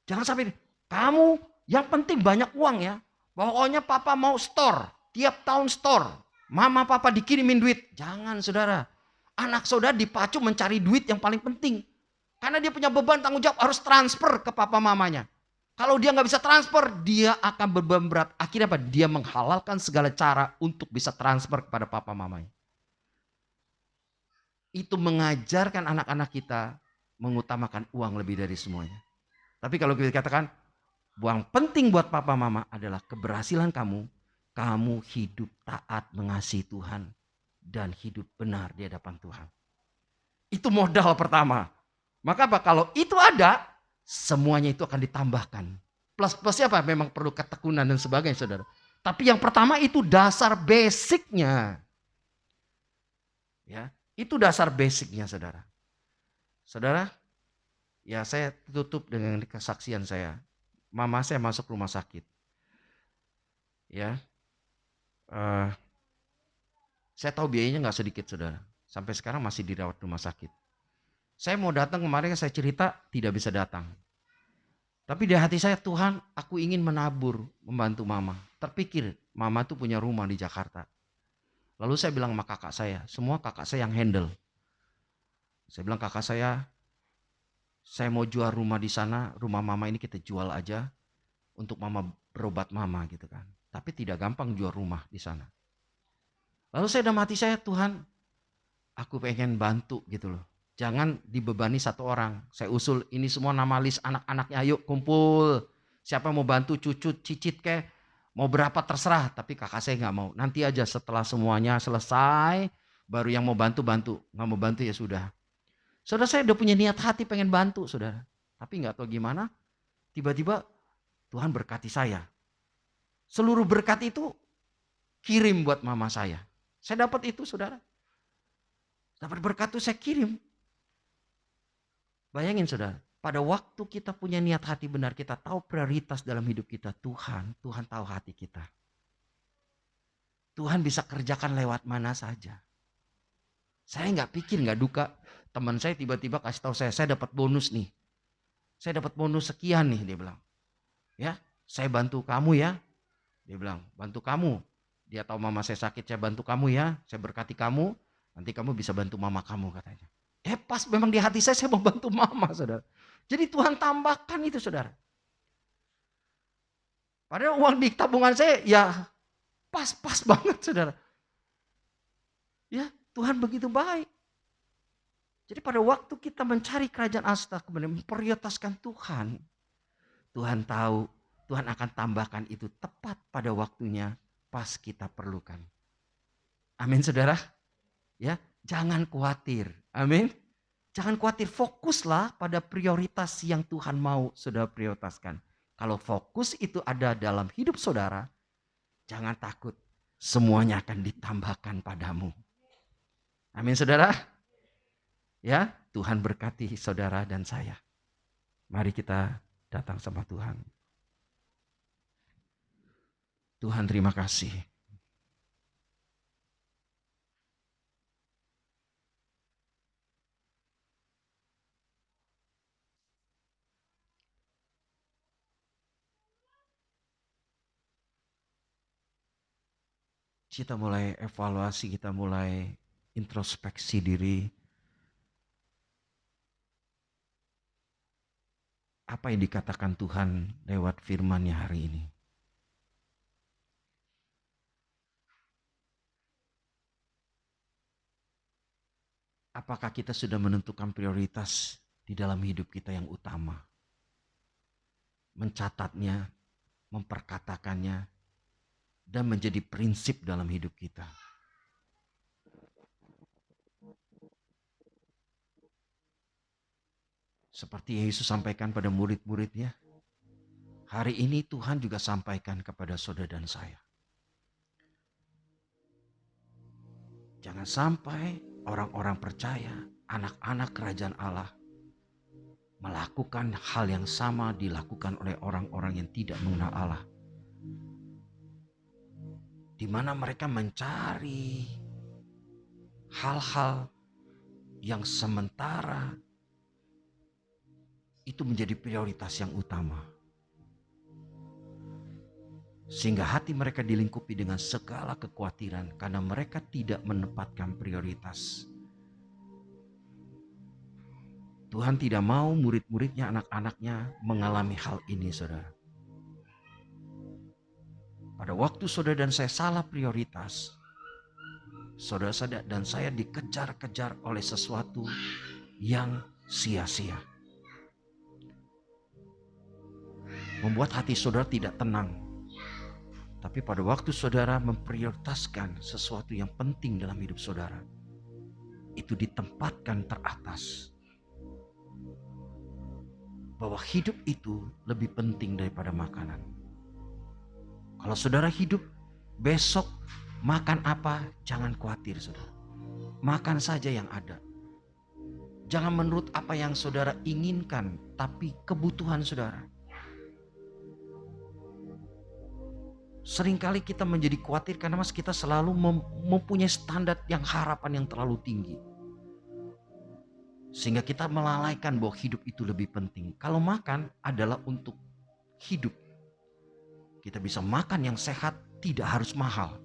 Speaker 3: Jangan sampai kamu yang penting banyak uang ya. Pokoknya papa mau store. Tiap tahun store. Mama papa dikirimin duit. Jangan saudara. Anak saudara dipacu mencari duit yang paling penting. Karena dia punya beban tanggung jawab harus transfer ke papa mamanya. Kalau dia nggak bisa transfer, dia akan beban berat. Akhirnya apa? Dia menghalalkan segala cara untuk bisa transfer kepada papa mamanya. Itu mengajarkan anak-anak kita mengutamakan uang lebih dari semuanya. Tapi kalau kita katakan, yang penting buat papa mama adalah keberhasilan kamu. Kamu hidup taat mengasihi Tuhan dan hidup benar di hadapan Tuhan. Itu modal pertama. Maka apa? Kalau itu ada, semuanya itu akan ditambahkan. Plus-plusnya apa? Memang perlu ketekunan dan sebagainya, saudara. Tapi yang pertama itu dasar basicnya. Ya, itu dasar basicnya, saudara. Saudara, ya saya tutup dengan kesaksian saya. Mama saya masuk rumah sakit. Ya, saya tahu biayanya nggak sedikit, saudara. Sampai sekarang masih dirawat rumah sakit. Saya mau datang kemarin, saya cerita tidak bisa datang. Tapi di hati saya, Tuhan, aku ingin menabur, membantu mama. Terpikir, mama tuh punya rumah di Jakarta. Lalu saya bilang sama kakak saya, semua kakak saya yang handle. Saya bilang kakak saya mau jual rumah di sana, rumah mama ini kita jual aja untuk mama berobat mama gitu kan. Tapi tidak gampang jual rumah di sana. Lalu saya dalam hati saya, Tuhan, aku pengen bantu gitu loh. Jangan dibebani satu orang. Saya usul ini semua nama list anak-anaknya, ayo kumpul. Siapa mau bantu, cucu, cicit kek. Mau berapa terserah, tapi kakak saya nggak mau. Nanti aja setelah semuanya selesai, baru yang mau bantu. Nggak mau bantu ya sudah. Saudara, saya udah punya niat hati pengen bantu, saudara. Tapi nggak tahu gimana, tiba-tiba Tuhan berkati saya. Seluruh berkat itu kirim buat mama saya. Saya dapat itu, saudara. Dapat berkat itu saya kirim. Bayangin saudara, pada waktu kita punya niat hati benar, kita tahu prioritas dalam hidup kita, Tuhan tahu hati kita. Tuhan bisa kerjakan lewat mana saja. Saya nggak pikir, nggak duka. Teman saya tiba-tiba kasih tahu saya dapat bonus nih. Saya dapat bonus sekian nih, dia bilang. Ya, saya bantu kamu ya. Dia bilang, bantu kamu. Dia tahu mama saya sakit, saya bantu kamu ya. Saya berkati kamu, nanti kamu bisa bantu mama kamu katanya. Pas memang di hati saya mau bantu mama, saudara. Jadi Tuhan tambahkan itu, saudara. Padahal uang di tabungan saya ya pas-pas banget, saudara. Ya, Tuhan begitu baik. Jadi pada waktu kita mencari kerajaan Allah, kemudian memprioritaskan Tuhan. Tuhan tahu, Tuhan akan tambahkan itu tepat pada waktunya pas kita perlukan. Amin, saudara. Ya, jangan khawatir. Amin. Jangan khawatir, fokuslah pada prioritas yang Tuhan mau saudara prioritaskan. Kalau fokus itu ada dalam hidup saudara, jangan takut. Semuanya akan ditambahkan padamu. Amin, saudara. Ya, Tuhan berkati saudara dan saya. Mari kita datang sama Tuhan. Tuhan, terima kasih. Kita mulai evaluasi, kita mulai introspeksi diri. Apa yang dikatakan Tuhan lewat firman-Nya hari ini? apakah kita sudah menentukan prioritas di dalam hidup kita yang utama? Mencatatnya, memperkatakannya, dan menjadi prinsip dalam hidup kita. Seperti Yesus sampaikan pada murid-muridnya, hari ini Tuhan juga sampaikan kepada saudara dan saya. Jangan sampai orang-orang percaya, anak-anak kerajaan Allah, melakukan hal yang sama dilakukan oleh orang-orang yang tidak mengenal Allah. Di mana mereka mencari hal-hal yang sementara itu menjadi prioritas yang utama. Sehingga hati mereka dilingkupi dengan segala kekhawatiran karena mereka tidak menempatkan prioritas. Tuhan tidak mau murid-muridnya, anak-anaknya mengalami hal ini, saudara. Pada waktu saudara dan saya salah prioritas, saudara dan saya dikejar-kejar oleh sesuatu yang sia-sia. Membuat hati saudara tidak tenang. Tapi pada waktu saudara memprioritaskan sesuatu yang penting dalam hidup saudara, itu ditempatkan teratas. Bahwa hidup itu lebih penting daripada makanan. Kalau saudara hidup, besok makan apa, jangan khawatir saudara. Makan saja yang ada. Jangan menurut apa yang saudara inginkan, tapi kebutuhan saudara. Seringkali kita menjadi khawatir karena kita selalu mempunyai standar yang harapan yang terlalu tinggi. Sehingga kita melalaikan bahwa hidup itu lebih penting. Kalau makan adalah untuk hidup. Kita bisa makan yang sehat, tidak harus mahal.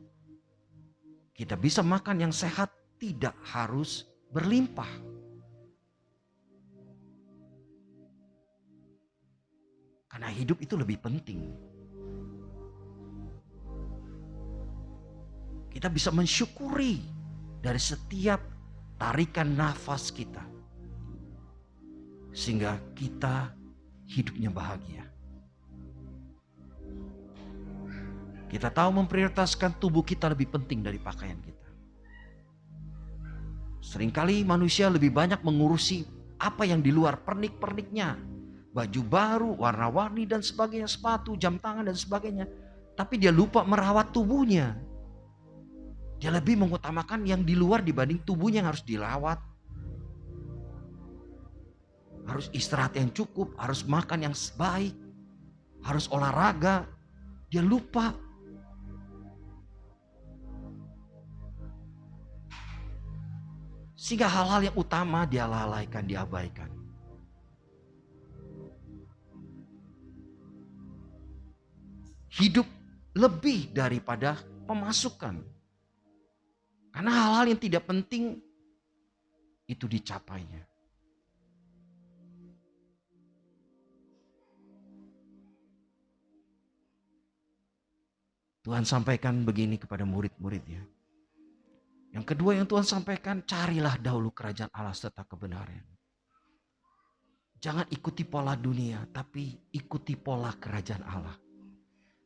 Speaker 3: Kita bisa makan yang sehat, tidak harus berlimpah. Karena hidup itu lebih penting. Kita bisa mensyukuri dari setiap tarikan nafas kita. Sehingga kita hidupnya bahagia. Kita tahu memprioritaskan tubuh kita lebih penting dari pakaian kita. Seringkali manusia lebih banyak mengurusi apa yang di luar, pernik-perniknya. Baju baru, warna-warni dan sebagainya, sepatu, jam tangan dan sebagainya. Tapi dia lupa merawat tubuhnya. Dia lebih mengutamakan yang di luar dibanding tubuhnya yang harus dirawat. Harus istirahat yang cukup, harus makan yang baik, harus olahraga. Dia lupa. Sehingga hal-hal yang utama dia lalaikan, diabaikan. Hidup lebih daripada pemasukan. Karena hal-hal yang tidak penting itu dicapainya. Tuhan sampaikan begini kepada murid-muridnya. Yang kedua yang Tuhan sampaikan, carilah dahulu kerajaan Allah serta kebenaran. Jangan ikuti pola dunia, tapi ikuti pola kerajaan Allah.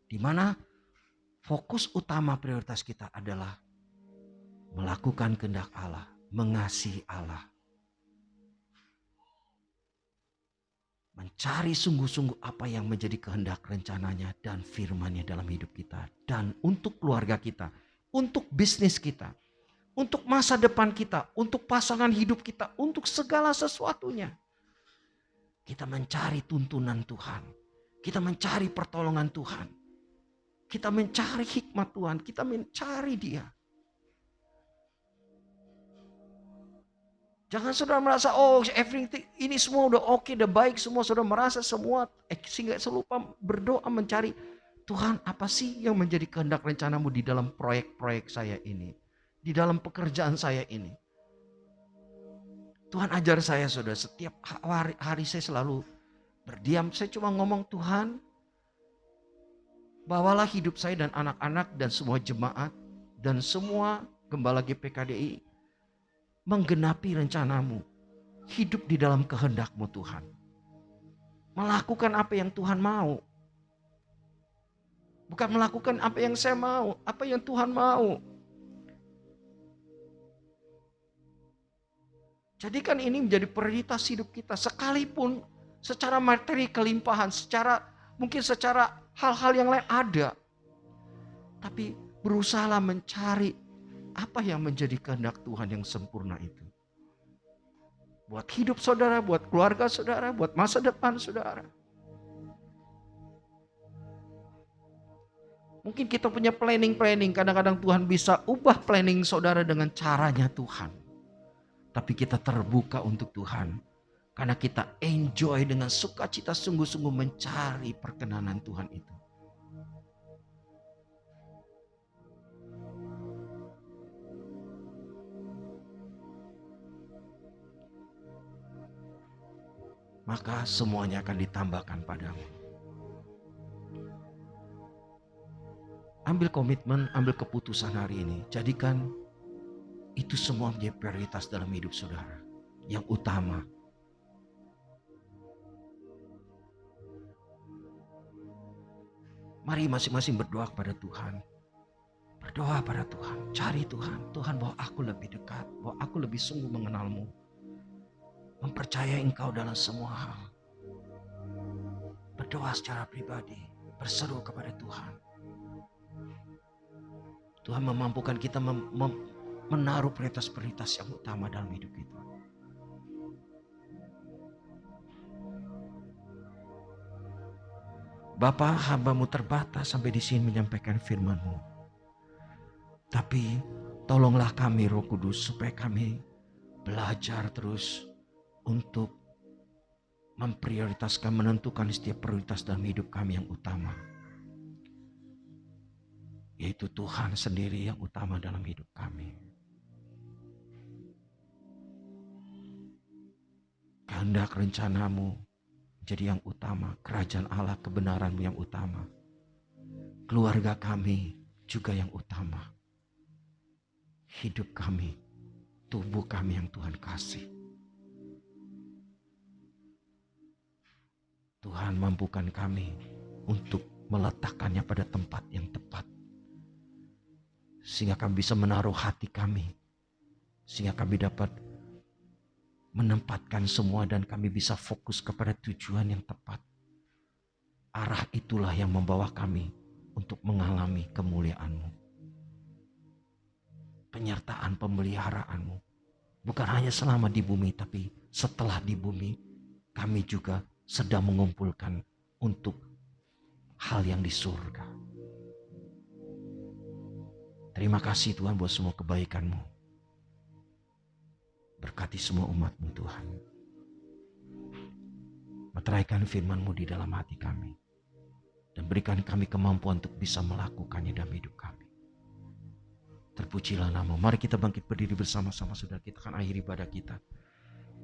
Speaker 3: Di mana fokus utama prioritas kita adalah melakukan kehendak Allah, mengasihi Allah. Mencari sungguh-sungguh apa yang menjadi kehendak rencananya dan firman-Nya dalam hidup kita. Dan untuk keluarga kita, untuk bisnis kita, untuk masa depan kita, untuk pasangan hidup kita, untuk segala sesuatunya. Kita mencari tuntunan Tuhan. Kita mencari pertolongan Tuhan. Kita mencari hikmat Tuhan. Kita mencari Dia. Jangan saudara merasa, oh everything ini semua udah oke, udah baik semua. Saudara merasa semua, sehingga lupa berdoa mencari, Tuhan apa sih yang menjadi kehendak rencanamu di dalam proyek-proyek saya ini. Di dalam pekerjaan saya ini. Tuhan ajar saya saudara, setiap hari saya selalu berdiam. Saya cuma ngomong, Tuhan bawalah hidup saya dan anak-anak dan semua jemaat dan semua gembala GPKDI menggenapi rencanamu, hidup di dalam kehendak-Mu Tuhan. Melakukan apa yang Tuhan mau. Bukan melakukan apa yang saya mau, apa yang Tuhan mau. Jadikan ini menjadi prioritas hidup kita. Sekalipun secara materi kelimpahan, mungkin secara hal-hal yang lain ada. Tapi berusahalah mencari apa yang menjadi kehendak Tuhan yang sempurna itu. Buat hidup saudara, buat keluarga saudara, buat masa depan saudara. Mungkin kita punya planning, kadang-kadang Tuhan bisa ubah planning saudara dengan caranya Tuhan. Tapi kita terbuka untuk Tuhan. Karena kita enjoy dengan sukacita sungguh-sungguh mencari perkenanan Tuhan itu. Maka semuanya akan ditambahkan padamu. Ambil komitmen, ambil keputusan hari ini. Jadikan itu semua menjadi prioritas dalam hidup saudara. Yang utama. Mari masing-masing berdoa kepada Tuhan. Berdoa pada Tuhan. Cari Tuhan. Tuhan, bahwa aku lebih dekat. Bahwa aku lebih sungguh mengenal-Mu. Mempercayai Engkau dalam semua hal. Berdoa secara pribadi. Berseru kepada Tuhan. Tuhan memampukan kita menaruh prioritas-prioritas yang utama dalam hidup kita. Bapa, hamba-Mu terbatas sampai di sini menyampaikan firman-Mu. Tapi tolonglah kami Roh Kudus supaya kami belajar terus untuk memprioritaskan, menentukan setiap prioritas dalam hidup kami yang utama. Yaitu Tuhan sendiri yang utama dalam hidup kami. Kehendak rencana-Mu jadi yang utama. Kerajaan Allah, kebenaran-Mu yang utama. Keluarga kami juga yang utama. Hidup kami, tubuh kami yang Tuhan kasih. Tuhan mampukan kami untuk meletakkannya pada tempat yang tepat. Sehingga kami bisa menaruh hati kami. Sehingga kami dapat menempatkan semua dan kami bisa fokus kepada tujuan yang tepat. Arah itulah yang membawa kami untuk mengalami kemuliaan-Mu. Penyertaan pemeliharaan-Mu. Bukan hanya selama di bumi, tapi setelah di bumi kami juga sedang mengumpulkan untuk hal yang di surga. Terima kasih Tuhan buat semua kebaikan-Mu. Berkati semua umat-Mu Tuhan. Meteraikan firman-Mu di dalam hati kami. Dan berikan kami kemampuan untuk bisa melakukannya dalam hidup kami. Terpujilah nama-Mu. Mari kita bangkit berdiri bersama-sama, saudara. Kita akan akhiri ibadah kita.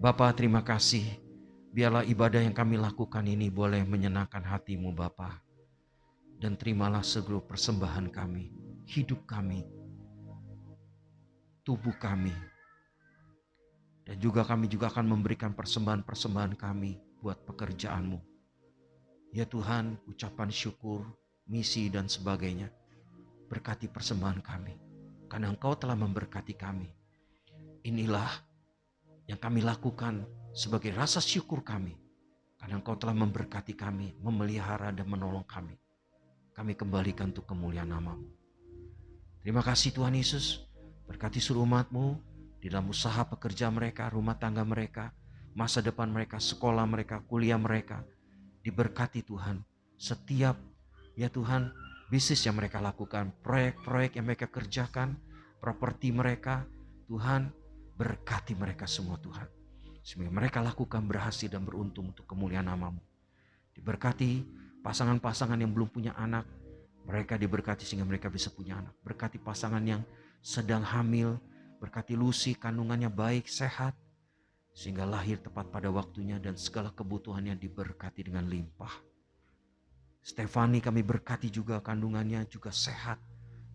Speaker 3: Bapa, terima kasih. Biarlah ibadah yang kami lakukan ini boleh menyenangkan hati-Mu Bapa. Dan terimalah seluruh persembahan kami, hidup kami, tubuh kami. Dan juga kami juga akan memberikan persembahan-persembahan kami buat pekerjaan-Mu. Ya Tuhan, ucapan syukur, misi dan sebagainya. Berkati persembahan kami. Karena Engkau telah memberkati kami. Inilah yang kami lakukan sebagai rasa syukur kami. Karena Engkau telah memberkati kami, memelihara dan menolong kami. Kami kembalikan untuk kemuliaan nama-Mu. Terima kasih Tuhan Yesus. Berkati seluruh umat-Mu di dalam usaha pekerja mereka, rumah tangga mereka, masa depan mereka, sekolah mereka, kuliah mereka. Diberkati Tuhan. Setiap ya Tuhan bisnis yang mereka lakukan, proyek-proyek yang mereka kerjakan, properti mereka, Tuhan berkati mereka semua Tuhan. Sehingga mereka lakukan berhasil dan beruntung untuk kemuliaan nama-Mu. Diberkati pasangan-pasangan yang belum punya anak, mereka diberkati sehingga mereka bisa punya anak. Berkati pasangan yang sedang hamil, berkati Lucy kandungannya baik, sehat, sehingga lahir tepat pada waktunya dan segala kebutuhannya diberkati dengan limpah. Stefani kami berkati juga kandungannya juga sehat.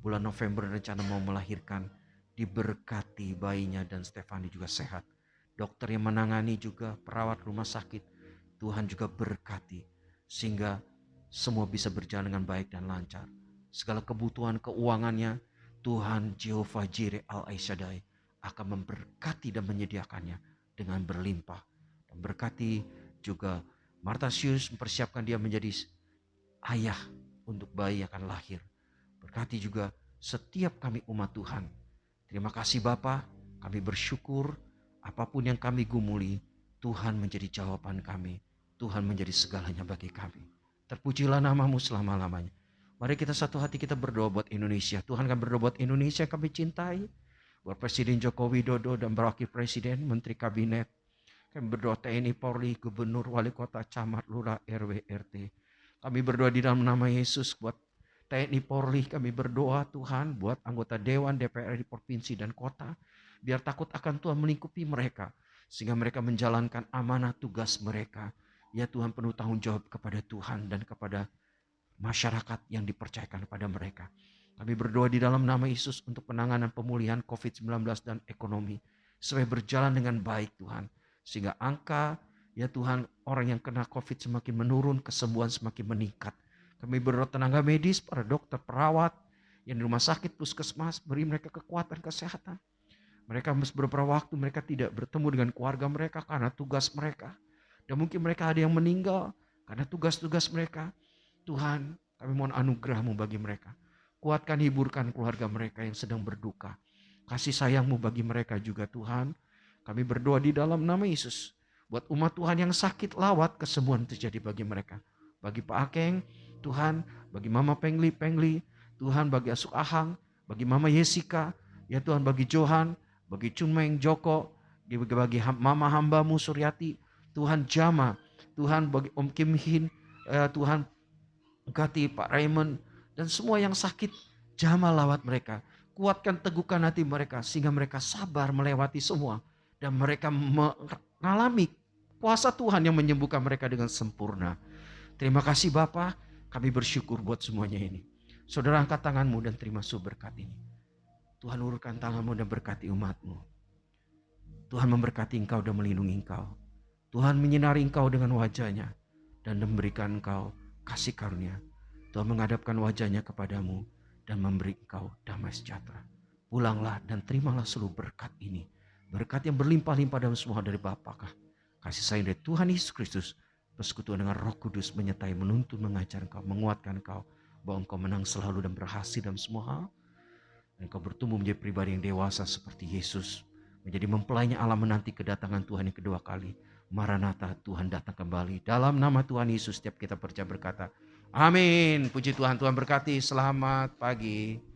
Speaker 3: Bulan November rencana mau melahirkan. diberkati bayinya dan Stefani juga sehat. Dokter yang menangani juga, perawat rumah sakit, Tuhan juga berkati sehingga semua bisa berjalan dengan baik dan lancar. Segala kebutuhan keuangannya, Tuhan Jehovah Jireh Al-Shaddai akan memberkati dan menyediakannya dengan berlimpah. Dan berkati juga Martasius, mempersiapkan dia menjadi ayah untuk bayi yang akan lahir. Berkati juga setiap kami umat Tuhan. Terima kasih Bapa, kami bersyukur apapun yang kami gumuli, Tuhan menjadi jawaban kami. Tuhan menjadi segalanya bagi kami. Terpujilah namamu selama-lamanya. Mari kita satu hati kita berdoa buat Indonesia. Tuhan kami berdoa buat Indonesia kami cintai. Buat Presiden Joko Widodo dan Wakil Presiden, Menteri Kabinet. Kami berdoa TNI, Polri, Gubernur, Wali Kota, Camat, Lurah, RW, RT. Kami berdoa di dalam nama Yesus buat TNI, Polri. Kami berdoa Tuhan buat anggota Dewan, DPR di provinsi dan kota. Biar takut akan Tuhan melingkupi mereka. Sehingga mereka menjalankan amanah tugas mereka. Ya Tuhan, penuh tanggung jawab kepada Tuhan dan kepada masyarakat yang dipercayakan kepada mereka. Kami berdoa di dalam nama Yesus untuk penanganan pemulihan COVID-19 dan ekonomi. Supaya berjalan dengan baik Tuhan. Sehingga angka ya Tuhan orang yang kena COVID semakin menurun, kesembuhan semakin meningkat. Kami berdoa tenaga medis, para dokter, perawat yang di rumah sakit, puskesmas, beri mereka kekuatan kesehatan. Mereka beberapa waktu mereka tidak bertemu dengan keluarga mereka karena tugas mereka. Dan mungkin mereka ada yang meninggal karena tugas-tugas mereka. Tuhan, kami mohon anugerah-Mu bagi mereka. Kuatkan, hiburkan keluarga mereka yang sedang berduka. Kasih sayang-Mu bagi mereka juga Tuhan. Kami berdoa di dalam nama Yesus. Buat umat Tuhan yang sakit, lawat kesembuhan terjadi bagi mereka. Bagi Pak Akeng, Tuhan, bagi Mama Pengli, Tuhan bagi Asuk Ahang, bagi Mama Yesika, ya Tuhan bagi Johan, bagi Chunmeng, Joko, bagi Mama Hambamu Suryati, Tuhan Jama, Tuhan bagi Om Kim Hin, Tuhan berkati Pak Raymond, dan semua yang sakit, jamah lawat mereka. Kuatkan, teguhkan hati mereka, sehingga mereka sabar melewati semua. Dan mereka mengalami kuasa Tuhan yang menyembuhkan mereka dengan sempurna. Terima kasih Bapa, kami bersyukur buat semuanya ini. Saudara angkat tanganmu dan terima berkat ini. Tuhan urutkan tanganmu dan berkati umatmu. Tuhan memberkati engkau dan melindungi engkau. Tuhan menyinari engkau dengan wajahnya dan memberikan engkau kasih karunia. Tuhan menghadapkan wajahnya kepadamu dan memberi engkau damai sejahtera. Pulanglah dan terimalah seluruh berkat ini. Berkat yang berlimpah-limpah dalam semua dari Bapa, kasih sayang dari Tuhan Yesus Kristus, persekutuan dengan Roh Kudus menyertai, menuntun, mengajar engkau, menguatkan engkau, bahwa engkau menang selalu dan berhasil dalam semua hal. Dan engkau bertumbuh menjadi pribadi yang dewasa seperti Yesus, menjadi mempelainya Allah menanti kedatangan Tuhan yang kedua kali. Maranatha, Tuhan datang kembali. Dalam nama Tuhan Yesus setiap kita percaya berkata, amin. Puji Tuhan, Tuhan berkati. Selamat pagi.